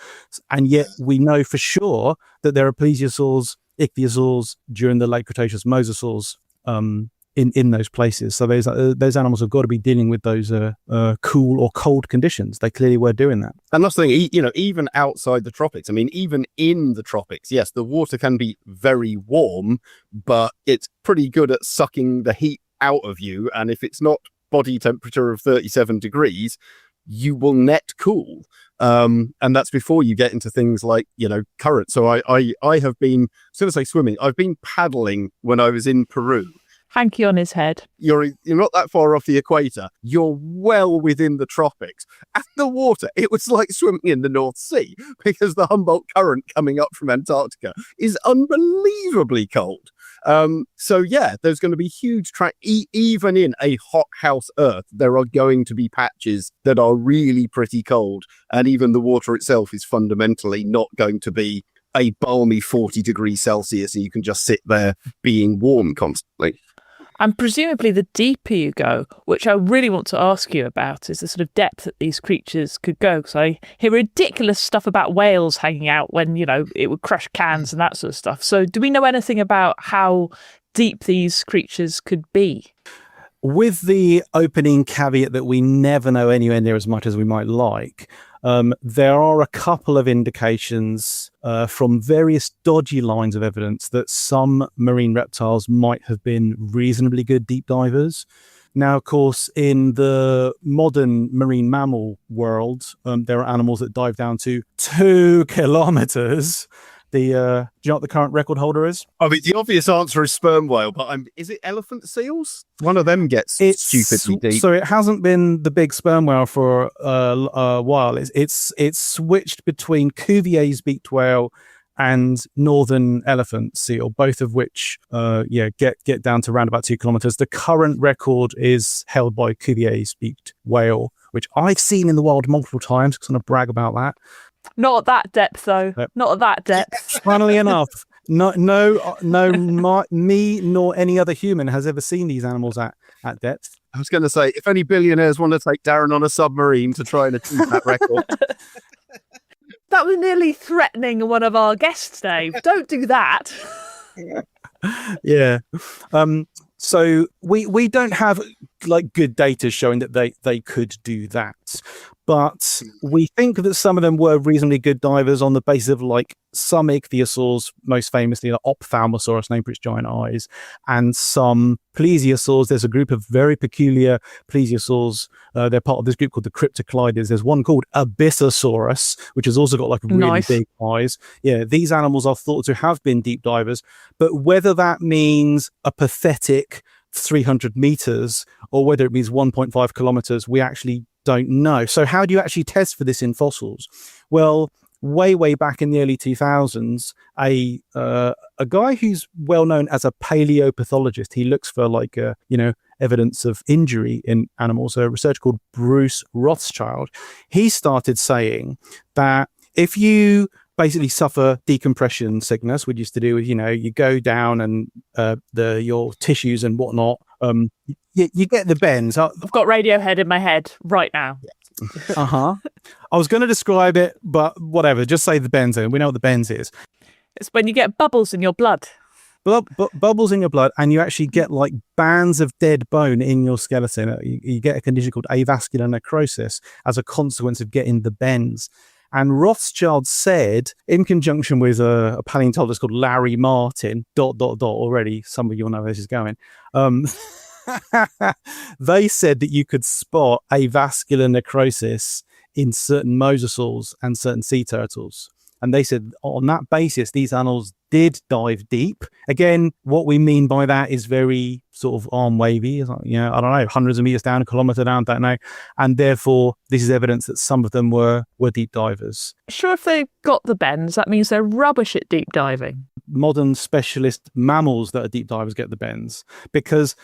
And yet we know for sure that there are plesiosaurs, ichthyosaurs during the late Cretaceous, mosasaurs in those places. So those animals have got to be dealing with those cool or cold conditions. They clearly were doing that. And that's the thing, even outside the tropics, even in the tropics, yes, the water can be very warm, but it's pretty good at sucking the heat out of you. And if it's not body temperature of 37 degrees, you will net cool. And that's before you get into things like, current. So I have been, as soon as I say swimming, I've been paddling when I was in Peru. Hanky on his head. You're not that far off the equator. You're well within the tropics. And the water, it was like swimming in the North Sea because the Humboldt Current coming up from Antarctica is unbelievably cold. So yeah, there's going to be huge even in a hothouse Earth, there are going to be patches that are really pretty cold. And even the water itself is fundamentally not going to be a balmy 40 degrees Celsius and you can just sit there being warm constantly. And presumably the deeper you go, which I really want to ask you about, is the sort of depth that these creatures could go. Because I hear ridiculous stuff about whales hanging out when, it would crush cans and that sort of stuff. So do we know anything about how deep these creatures could be? With the opening caveat that we never know anywhere near as much as we might like, there are a couple of indications from various dodgy lines of evidence that some marine reptiles might have been reasonably good deep divers. Now, of course, in the modern marine mammal world, there are animals that dive down to 2 kilometers. Do you know what the current record holder is? The obvious answer is sperm whale, but is it elephant seals? One of them gets stupidly deep. So it hasn't been the big sperm whale for a while. It's switched between Cuvier's beaked whale and northern elephant seal, both of which get down to around about 2 kilometers. The current record is held by Cuvier's beaked whale, which I've seen in the wild multiple times because I'm going to brag about that. Not at that depth, though. Yep. Not at that depth. Funnily enough, Me nor any other human has ever seen these animals at depth. I was going to say, if any billionaires want to take Darren on a submarine to try and achieve that record. That was nearly threatening one of our guests, Dave. Don't do that. Yeah. So we don't have like good data showing that they could do that, but we think that some of them were reasonably good divers on the basis of like some ichthyosaurs, most famously like ophthalmosaurus, named for its giant eyes, and some plesiosaurs. There's a group of very peculiar plesiosaurs. They're part of this group called the cryptocleides. There's one called Abyssosaurus, which has also got like really big eyes. Yeah, these animals are thought to have been deep divers, but whether that means a pathetic 300 meters or whether it means 1.5 kilometers, we actually don't know. So how do you actually test for this in fossils? Well, way back in the early 2000s, a guy who's well known as a paleopathologist, he looks for like evidence of injury in animals, a researcher called Bruce Rothschild, he started saying that if you basically suffer decompression sickness, which is to do with, you go down and your tissues and whatnot, you get the bends. I've got Radiohead in my head right now. I was going to describe it, but whatever, just say the bends. We know what the bends is. It's when you get bubbles in your blood. Bubbles in your blood, and you actually get like bands of dead bone in your skeleton. You get a condition called avascular necrosis as a consequence of getting the bends. And Rothschild said, in conjunction with a paleontologist called Larry Martin, ... already some of you will know where this is going, they said that you could spot avascular necrosis in certain mosasaurs and certain sea turtles. And they said on that basis, these animals did dive deep. Again, what we mean by that is very sort of arm wavy. I don't know, hundreds of meters down, a kilometer down, don't know. And therefore, this is evidence that some of them were deep divers. Sure, if they got the bends, that means they're rubbish at deep diving. Modern specialist mammals that are deep divers get the bends because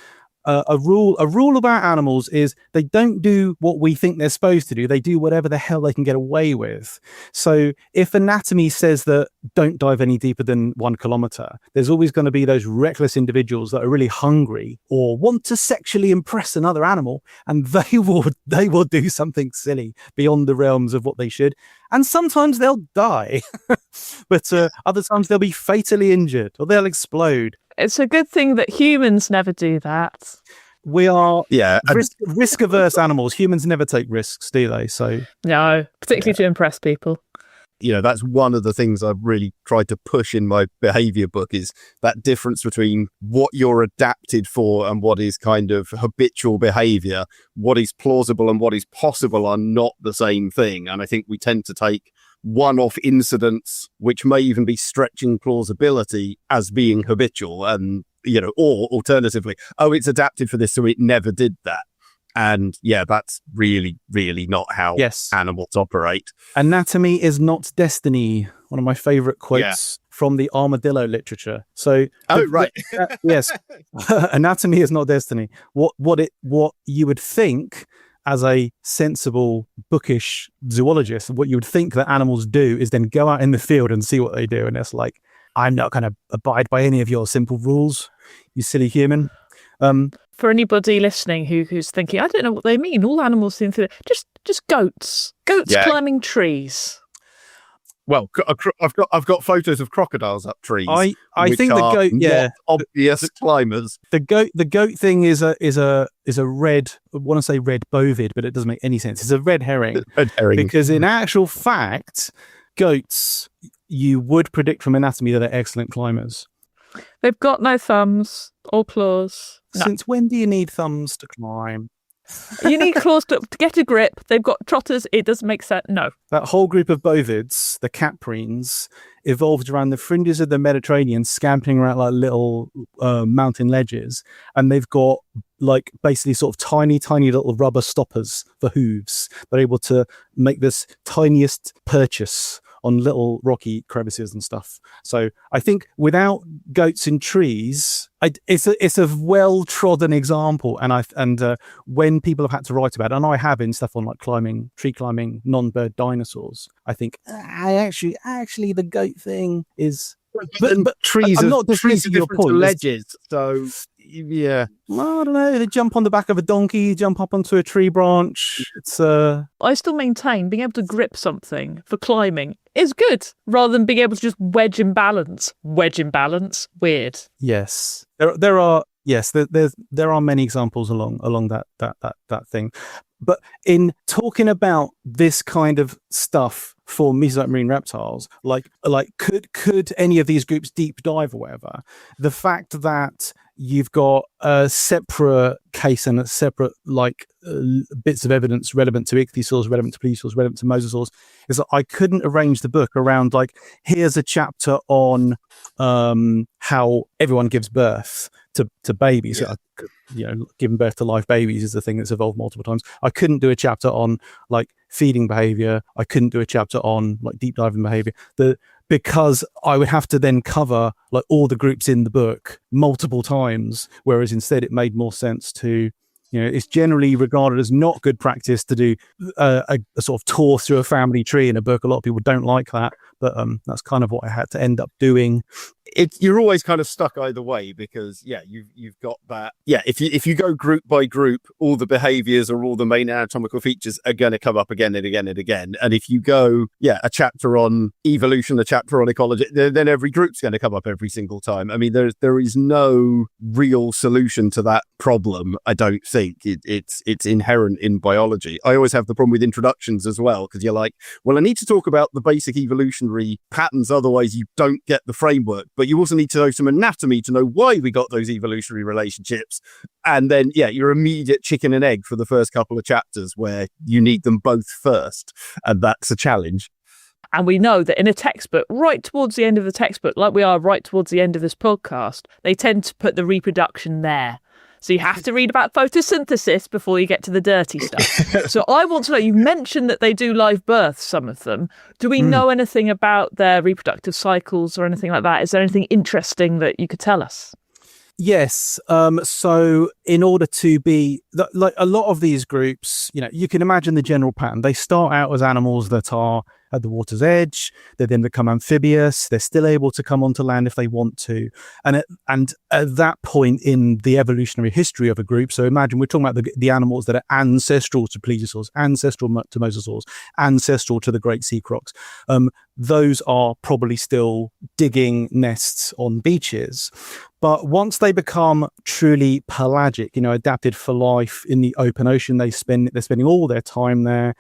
a rule about animals is they don't do what we think they're supposed to do. They do whatever the hell they can get away with. So if anatomy says that don't dive any deeper than 1 kilometer, there's always going to be those reckless individuals that are really hungry or want to sexually impress another animal, and they will do something silly beyond the realms of what they should. And sometimes they'll die, but other times they'll be fatally injured or they'll explode. It's a good thing that humans never do that. We are risk-averse animals. Humans never take risks, do they? So no, particularly to impress people. That's one of the things I've really tried to push in my behavior book is that difference between what you're adapted for and what is kind of habitual behavior. What is plausible and what is possible are not the same thing. And I think we tend to take one-off incidents, which may even be stretching plausibility, as being habitual, and or alternatively, it's adapted for this, so it never did that. And that's really, really not how animals operate. Anatomy is not destiny. One of my favorite quotes from the armadillo literature. So, yes, anatomy is not destiny. What you would think as a sensible, bookish zoologist, what you would think that animals do is then go out in the field and see what they do. And it's like, I'm not going to abide by any of your simple rules, you silly human. For anybody listening who's thinking, I don't know what they mean. All animals seem to just goats climbing trees. Well, I've got photos of crocodiles up trees. I think the goat, not obvious climbers. The goat thing is a red. I want to say red bovid, but it doesn't make any sense. It's a red herring. Red herring. Because in actual fact, goats, you would predict from anatomy that they're excellent climbers. They've got no thumbs or claws. No. Since when do you need thumbs to climb? You need claws to get a grip. They've got trotters. It doesn't make sense. No. That whole group of bovids, the caprines, evolved around the fringes of the Mediterranean, scampering around like little mountain ledges. And they've got like basically sort of tiny little rubber stoppers for hooves. They're able to make this tiniest purchase on little rocky crevices and stuff. So I think without goats in trees, it's a well-trodden example. And when people have had to write about it, and I have in stuff on like tree climbing, non-bird dinosaurs, I think actually the goat thing is but trees I'm are not trees are dismissing your different to point. ledges, so yeah. Well, I don't know. They jump on the back of a donkey, jump up onto a tree branch. It's I still maintain being able to grip something for climbing is good, rather than being able to just wedge in balance. Wedge in balance, weird. yes. There are there are many examples along that thing. But in talking about this kind of stuff for Mesozoic marine reptiles, like could any of these groups deep dive or whatever? The fact that you've got a separate case and a separate bits of evidence relevant to ichthyosaurs, relevant to plesiosaurs, relevant to mosasaurs is that I couldn't arrange the book around here's a chapter on how everyone gives birth to babies. Yeah. Giving birth to live babies is a thing that's evolved multiple times. I couldn't do a chapter on feeding behavior. I couldn't do a chapter on deep diving behavior. Because I would have to then cover all the groups in the book multiple times, whereas instead it made more sense to, it's generally regarded as not good practice to do a sort of tour through a family tree in a book. A lot of people don't like that, but that's kind of what I had to end up doing. You're always kind of stuck either way because you've got that. Yeah, if you go group by group, all the behaviors or all the main anatomical features are going to come up again and again and again. And if you go a chapter on evolution, a chapter on ecology, then every group's going to come up every single time. I mean, there is no real solution to that problem. I don't think it's inherent in biology. I always have the problem with introductions as well because you're like, well, I need to talk about the basic evolutionary patterns, otherwise you don't get the framework. But you also need to know some anatomy to know why we got those evolutionary relationships. And then, your immediate chicken and egg for the first couple of chapters where you need them both first. And that's a challenge. And we know that in a textbook, right towards the end of the textbook, like we are right towards the end of this podcast, they tend to put the reproduction there. So you have to read about photosynthesis before you get to the dirty stuff. So I want to know, you mentioned that they do live births, some of them. Do we know anything about their reproductive cycles or anything like that? Is there anything interesting that you could tell us? Yes. So in order to be a lot of these groups, you can imagine the general pattern. They start out as animals that are at the water's edge. They then become amphibious. They're still able to come onto land if they want to. And at that point in the evolutionary history of a group, so imagine we're talking about the animals that are ancestral to plesiosaurs, ancestral to mosasaurs, ancestral to the great sea crocs. Those are probably still digging nests on beaches. But once they become truly pelagic, adapted for life in the open ocean, they're spending all their time there.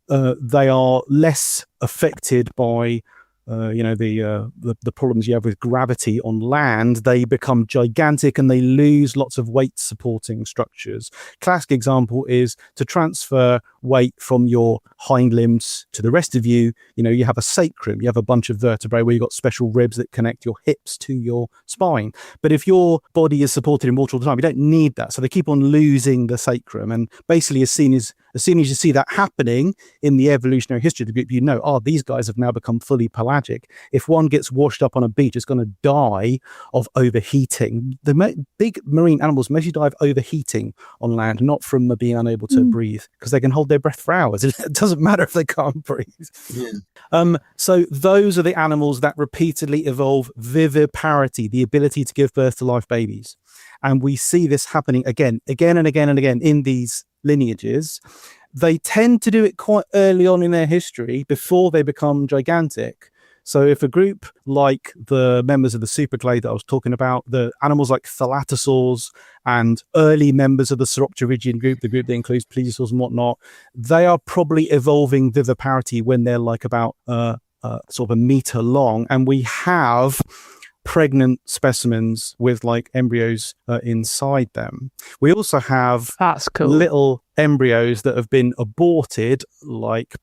They are less affected by the problems you have with gravity on land. They become gigantic and they lose lots of weight supporting structures. Classic example is to transfer weight from your hind limbs to the rest of you. You have a sacrum, you have a bunch of vertebrae where you've got special ribs that connect your hips to your spine. But if your body is supported in water all the time, you don't need that. So they keep on losing the sacrum. And basically as soon as you see that happening in the evolutionary history of the group, these guys have now become fully pelagic. If one gets washed up on a beach, it's going to die of overheating. The big marine animals mostly die of overheating on land, not from being unable to breathe, because they can hold their breath for hours. It doesn't matter if they can't breathe. Yeah. So those are the animals that repeatedly evolve viviparity, the ability to give birth to live babies. And we see this happening again and again in these lineages. They tend to do it quite early on in their history before they become gigantic. So if a group like the members of the superclade that I was talking about, the animals like thalattosaurs and early members of the Sauropterygian group, the group that includes plesiosaurs and whatnot, they are probably evolving viviparity when they're about sort of a meter long. And we have pregnant specimens with embryos inside them. We also have little embryos that have been aborted,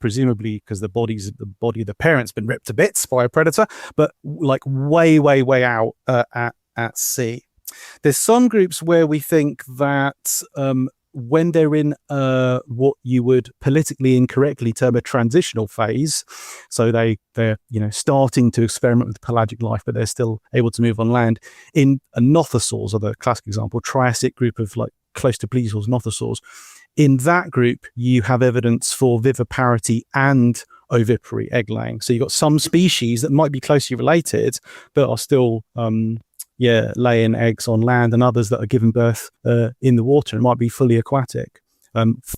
presumably because the body of the parent's been ripped to bits by a predator, but way out at sea. There's some groups where we think that when they're in what you would politically incorrectly term a transitional phase, so they're starting to experiment with pelagic life, but they're still able to move on land. In nothosaurs are the classic example, Triassic group of close to plesiosaurs, nothosaurs. In that group, you have evidence for viviparity and ovipary egg laying. So you've got some species that might be closely related, but are still laying eggs on land, and others that are giving birth in the water and might be fully aquatic,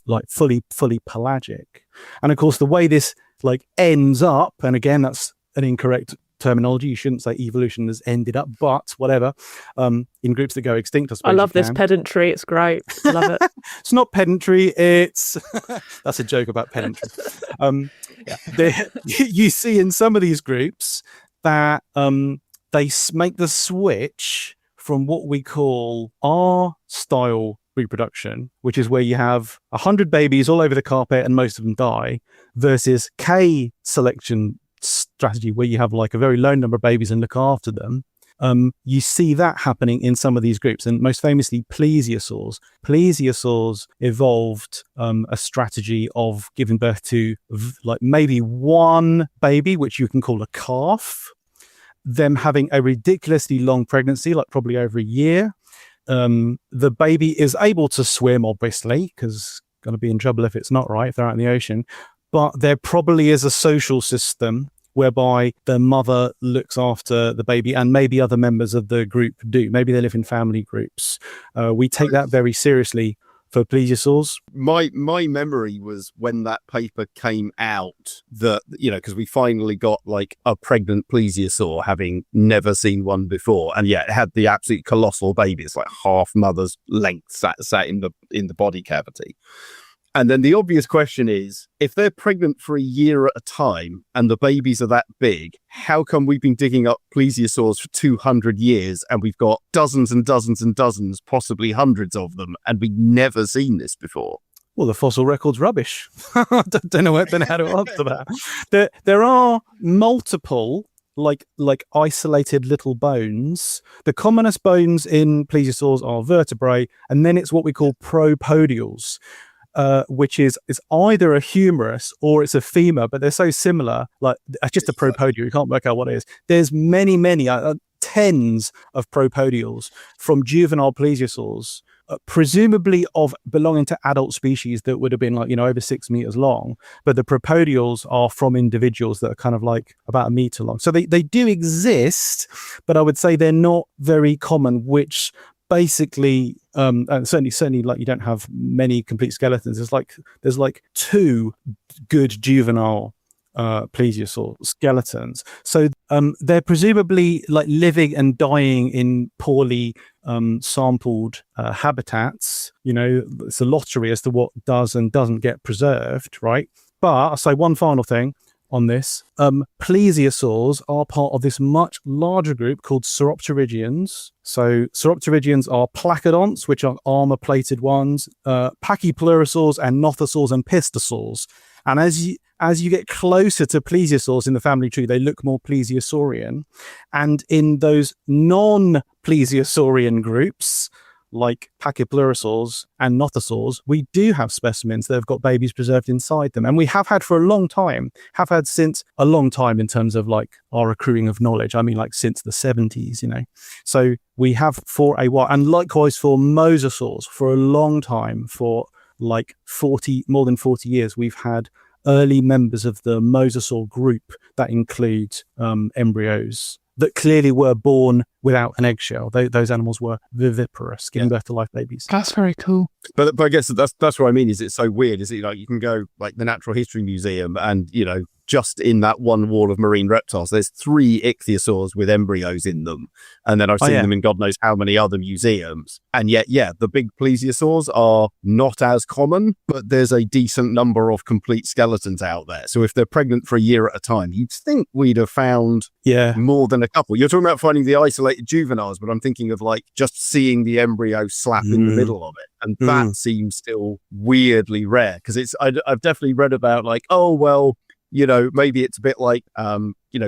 like fully pelagic. And of course, the way this like ends up, and again, that's an incorrect terminology. You shouldn't say evolution has ended up, but whatever. In groups that go extinct, I suppose. I love this pedantry. It's great. I love it. It's not pedantry. It's that's a joke about pedantry. You see in some of these groups that they make the switch from what we call R-style reproduction, which is where you have 100 babies all over the carpet and most of them die, versus K selection strategy, where you have like a very low number of babies and look after them. You see that happening in some of these groups, and most famously plesiosaurs. Plesiosaurs evolved a strategy of giving birth to like maybe one baby, which you can call a calf, them having a ridiculously long pregnancy, like probably over a year. The baby is able to swim, obviously, because going to be in trouble if it's not right, if they're out in the ocean. But there probably is a social system whereby the mother looks after the baby, and maybe other members of the group do. Maybe they live in family groups. We take that very seriously for plesiosaurs. My memory was when that paper came out that, because we finally got like a pregnant plesiosaur, having never seen one before. And yeah, it had the absolute colossal baby. It's like half mother's length sat in the body cavity. And then the obvious question is, if they're pregnant for a year at a time and the babies are that big, how come we've been digging up plesiosaurs for 200 years and we've got dozens and dozens and dozens, possibly hundreds of them, and we've never seen this before? Well, the fossil record's rubbish. I don't know how to answer that. There are multiple like isolated little bones. The commonest bones in plesiosaurs are vertebrae, and then it's what we call propodials. Which is either a humerus or it's a femur, but they're so similar, like it's just a propodial. You can't work out what it is. There's many, tens of propodials from juvenile plesiosaurs, presumably of belonging to adult species that would have been like, over 6 meters long. But the propodials are from individuals that are kind of like about a meter long. So they do exist, but I would say they're not very common, which basically and certainly like you don't have many complete skeletons. There's like 2 good juvenile plesiosaur skeletons. So they're presumably like living and dying in poorly sampled habitats. It's a lottery as to what does and doesn't get preserved, right? But I'll say one final thing on this. Plesiosaurs are part of this much larger group called sauropterygians. So sauropterygians are placodonts, which are armor-plated ones, pachyplerosaurs and nothosaurs and pistosaurs. And as you get closer to plesiosaurs in the family tree, they look more plesiosaurian. And in those non-plesiosaurian groups, like pachyplerosaurs and nothosaurs, we do have specimens that have got babies preserved inside them. And we have had for a long time, since a long time in terms of like our accruing of knowledge. I mean, like since the 70s, So we have for a while, and likewise for mosasaurs, for a long time, for like more than 40 years, we've had early members of the mosasaur group that include embryos that clearly were born without an eggshell. Those animals were viviparous, giving birth to live babies. That's very cool. But I guess that's what I mean. Is it so weird? Is it like you can go like the Natural History Museum and just in that one wall of marine reptiles, there's 3 ichthyosaurs with embryos in them. And then I've seen them in God knows how many other museums. And yet, the big plesiosaurs are not as common, but there's a decent number of complete skeletons out there. So if they're pregnant for a year at a time, you'd think we'd have found more than a couple. You're talking about finding the isolated juveniles, but I'm thinking of like just seeing the embryo slap in the middle of it. And that seems still weirdly rare, because I've definitely read about like, oh, well, maybe it's a bit like,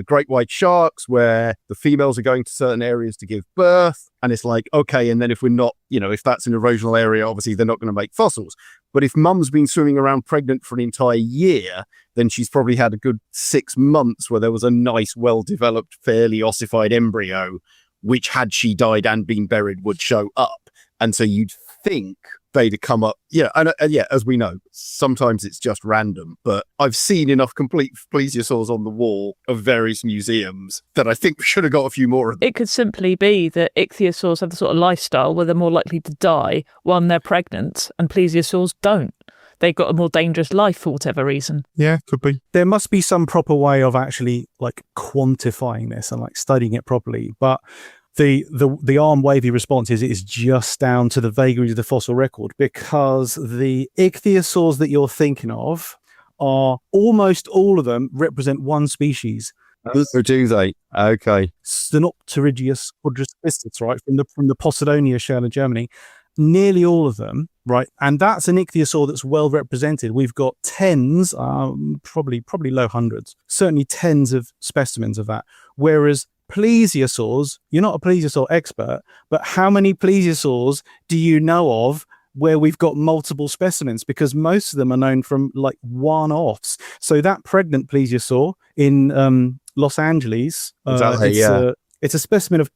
great white sharks where the females are going to certain areas to give birth. And it's like, okay, and then if we're not, if that's an erosional area, obviously they're not going to make fossils. But if mum's been swimming around pregnant for an entire year, then she's probably had a good 6 months where there was a nice, well-developed, fairly ossified embryo, which had she died and been buried would show up. And so you'd think they'd have come up. Yeah, and as we know, sometimes it's just random. But I've seen enough complete plesiosaurs on the wall of various museums that I think we should have got a few more of them. It could simply be that ichthyosaurs have the sort of lifestyle where they're more likely to die when they're pregnant, and plesiosaurs don't. They've got a more dangerous life for whatever reason. Yeah, could be. There must be some proper way of actually like quantifying this and like studying it properly. But the arm wavy response is just down to the vagaries of the fossil record, because the ichthyosaurs that you're thinking of are almost all of them represent one species. So do they? Okay. Stenopterygius quadrispicitus, right, from the Posidonia shell in Germany. Nearly all of them, right? And that's an ichthyosaur that's well represented. We've got tens, probably low hundreds, certainly tens of specimens of that. Whereas plesiosaurs, you're not a plesiosaur expert, but how many plesiosaurs do you know of where we've got multiple specimens? Because most of them are known from like one-offs. So that pregnant plesiosaur in Los Angeles, it's a specimen of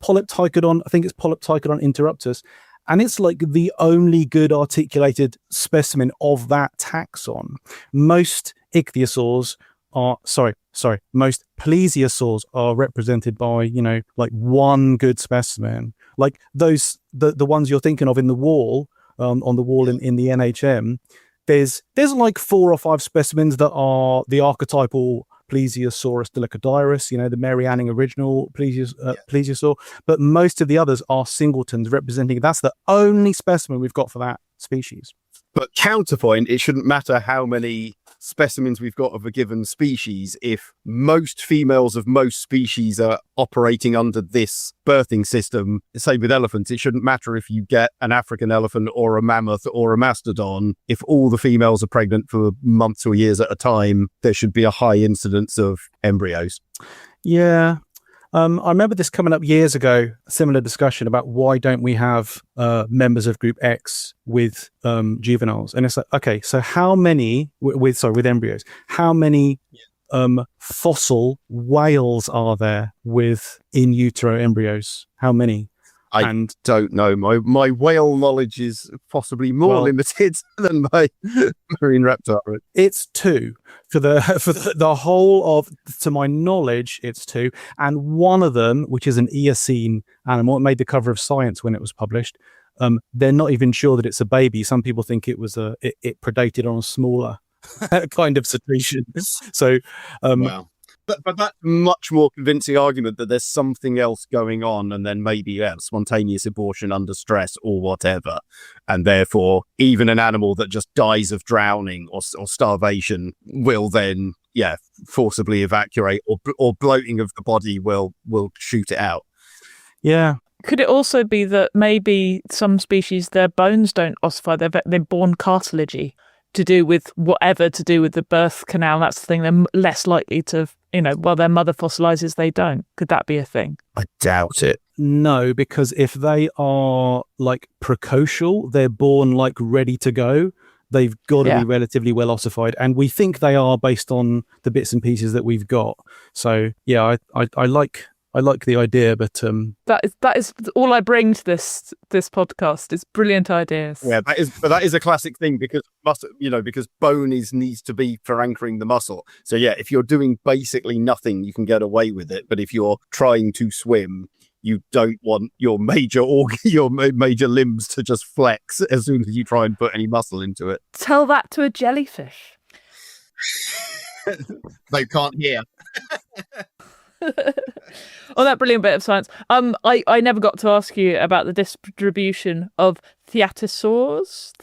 Polyptychodon, I think it's Polyptychodon interruptus. And it's like the only good articulated specimen of that taxon. Most ichthyosaurs most plesiosaurs are represented by, like one good specimen. Like those, the ones you're thinking of in the wall, on the wall in the NHM, there's like 4 or 5 specimens that are the archetypal Plesiosaurus dolichodyrus, the Mary Anning original plesiosaur, but most of the others are singletons representing. That's the only specimen we've got for that species. But counterpoint, it shouldn't matter how many specimens we've got of a given species if most females of most species are operating under this birthing system. Same with elephants. It shouldn't matter if you get an African elephant or a mammoth or a mastodon. If all the females are pregnant for months or years at a time, there should be a high incidence of embryos. Yeah. I remember this coming up years ago, a similar discussion about why don't we have members of group X with juveniles? And it's like, okay, so how many with embryos, how many fossil whales are there with in utero embryos? How many? I don't know. My whale knowledge is possibly more limited than my marine reptile. It's 2 for the whole of, to my knowledge, it's 2, and one of them, which is an Eocene animal, it made the cover of Science when it was published. They're not even sure that it's a baby. Some people think it was it predated on a smaller kind of cetacean. So, wow. But that's much more convincing argument that there's something else going on, and then maybe spontaneous abortion under stress or whatever, and therefore even an animal that just dies of drowning or starvation will then forcibly evacuate, or bloating of the body will shoot it out. Yeah. Could it also be that maybe some species, their bones don't ossify, they're born cartilagey, to do with the birth canal? That's the thing, they're less likely to, while their mother fossilizes, they don't. Could that be a thing? I doubt it. No, because if they are like precocial, they're born like ready to go. They've got to be relatively well ossified, and we think they are based on the bits and pieces that we've got. So yeah, I like the idea, but that is all I bring to this podcast is brilliant ideas. Yeah, that is a classic thing, because because bone needs to be for anchoring the muscle. So yeah, if you're doing basically nothing, you can get away with it. But if you're trying to swim, you don't want your major limbs to just flex as soon as you try and put any muscle into it. Tell that to a jellyfish. They can't hear. On that brilliant bit of science, I never got to ask you about the distribution of thalattosaurs.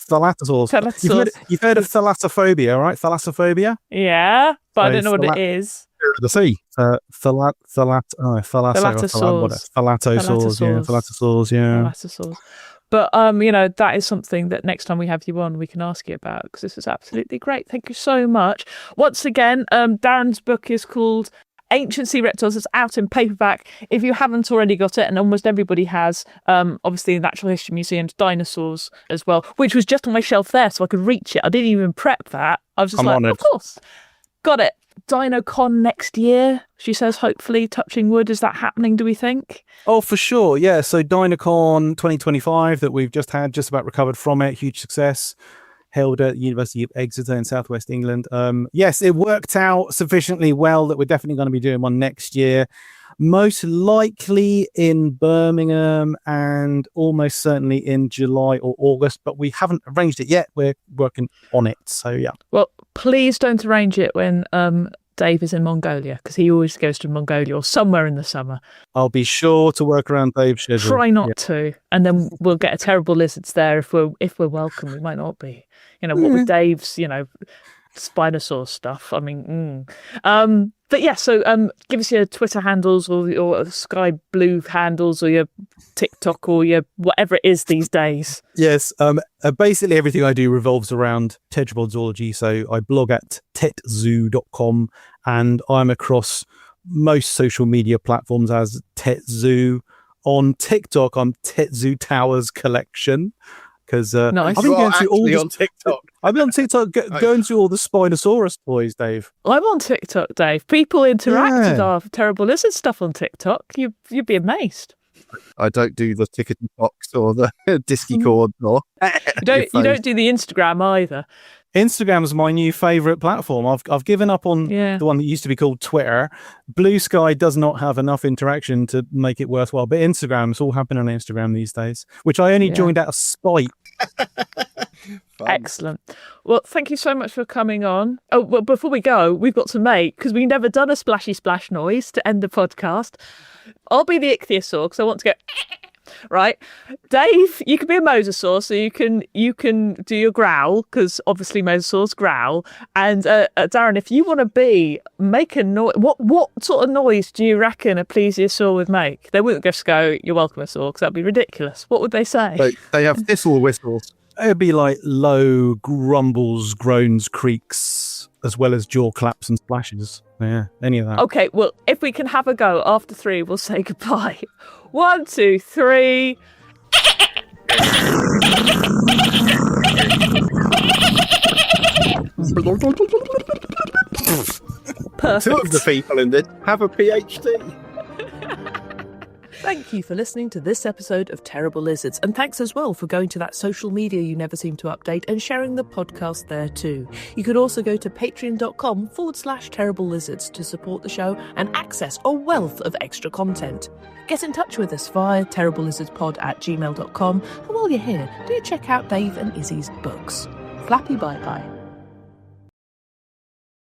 Thalattosaurs. You've heard of thalassophobia, right? Thalassophobia. Yeah, but I don't know what it is. The sea. Thalattosaurs. But that is something that next time we have you on, we can ask you about, because this is absolutely great. Thank you so much. Once again, Darren's book is called Ancient Sea Reptiles. It's out in paperback. If you haven't already got it, and almost everybody has, obviously the Natural History Museum's Dinosaurs as well, which was just on my shelf there, so I could reach it. I didn't even prep that. I was just of course, got it. DinoCon next year, she says, hopefully, touching wood. Is that happening, do we think? Oh, for sure. Yeah. So DinoCon 2025 that we've just had, just about recovered from it. Huge success. Held at the University of Exeter in southwest England. Yes, it worked out sufficiently well that we're definitely going to be doing one next year. Most likely in Birmingham and almost certainly in July or August, but we haven't arranged it yet. We're working on it. So, yeah. Well, please don't arrange it when Dave is in Mongolia, because he always goes to Mongolia or somewhere in the summer. I'll be sure to work around Dave's schedule. Try not to, and then we'll get a terrible lizards there if we're welcome. We might not be. What with Dave's, Spinosaur stuff. I mean, but yeah. So give us your Twitter handles or your Sky Blue handles or your TikTok or your whatever it is these days. Yes. Basically everything I do revolves around tetrapodsology. So I blog at tetzoo.com and I'm across most social media platforms as Tetzoo. On TikTok, I'm Tetzoo Towers Collection. Because nice. I've been going through all on TikTok. I've been on TikTok going through all the Spinosaurus toys, Dave. I'm on TikTok, Dave. People interact with our terrible lizard stuff on TikTok. You'd be amazed. I don't do the tickety box or the disky cord. Or you don't do the Instagram either. Instagram's my new favourite platform. I've given up on the one that used to be called Twitter. Blue Sky does not have enough interaction to make it worthwhile, but Instagram's all happening on Instagram these days, which I only joined out of spite. Excellent. Well, thank you so much for coming on. Oh, well, before we go, we've got to make, because we've never done a splashy splash noise to end the podcast. I'll be the ichthyosaur because I want to go... Right, Dave, you can be a mosasaur, so you can do your growl, because obviously mosasaurs growl. And Darren, if you want to make a noise, what sort of noise do you reckon a plesiosaur would make? They wouldn't just go, "You're welcome, saur," because that'd be ridiculous. What would they say? They have thistle whistles. It'd be like low grumbles, groans, creaks, as well as jaw claps and splashes. Yeah, any of that. Okay, well, if we can have a go after 3, we'll say goodbye. 1, 2, 3. Perfect. 2 of the people in this have a PhD. Thank you for listening to this episode of Terrible Lizards, and thanks as well for going to that social media you never seem to update and sharing the podcast there too. You could also go to patreon.com/Terrible Lizards to support the show and access a wealth of extra content. Get in touch with us via terriblelizardspod@gmail.com, and while you're here, do check out Dave and Izzy's books. Flappy bye-bye.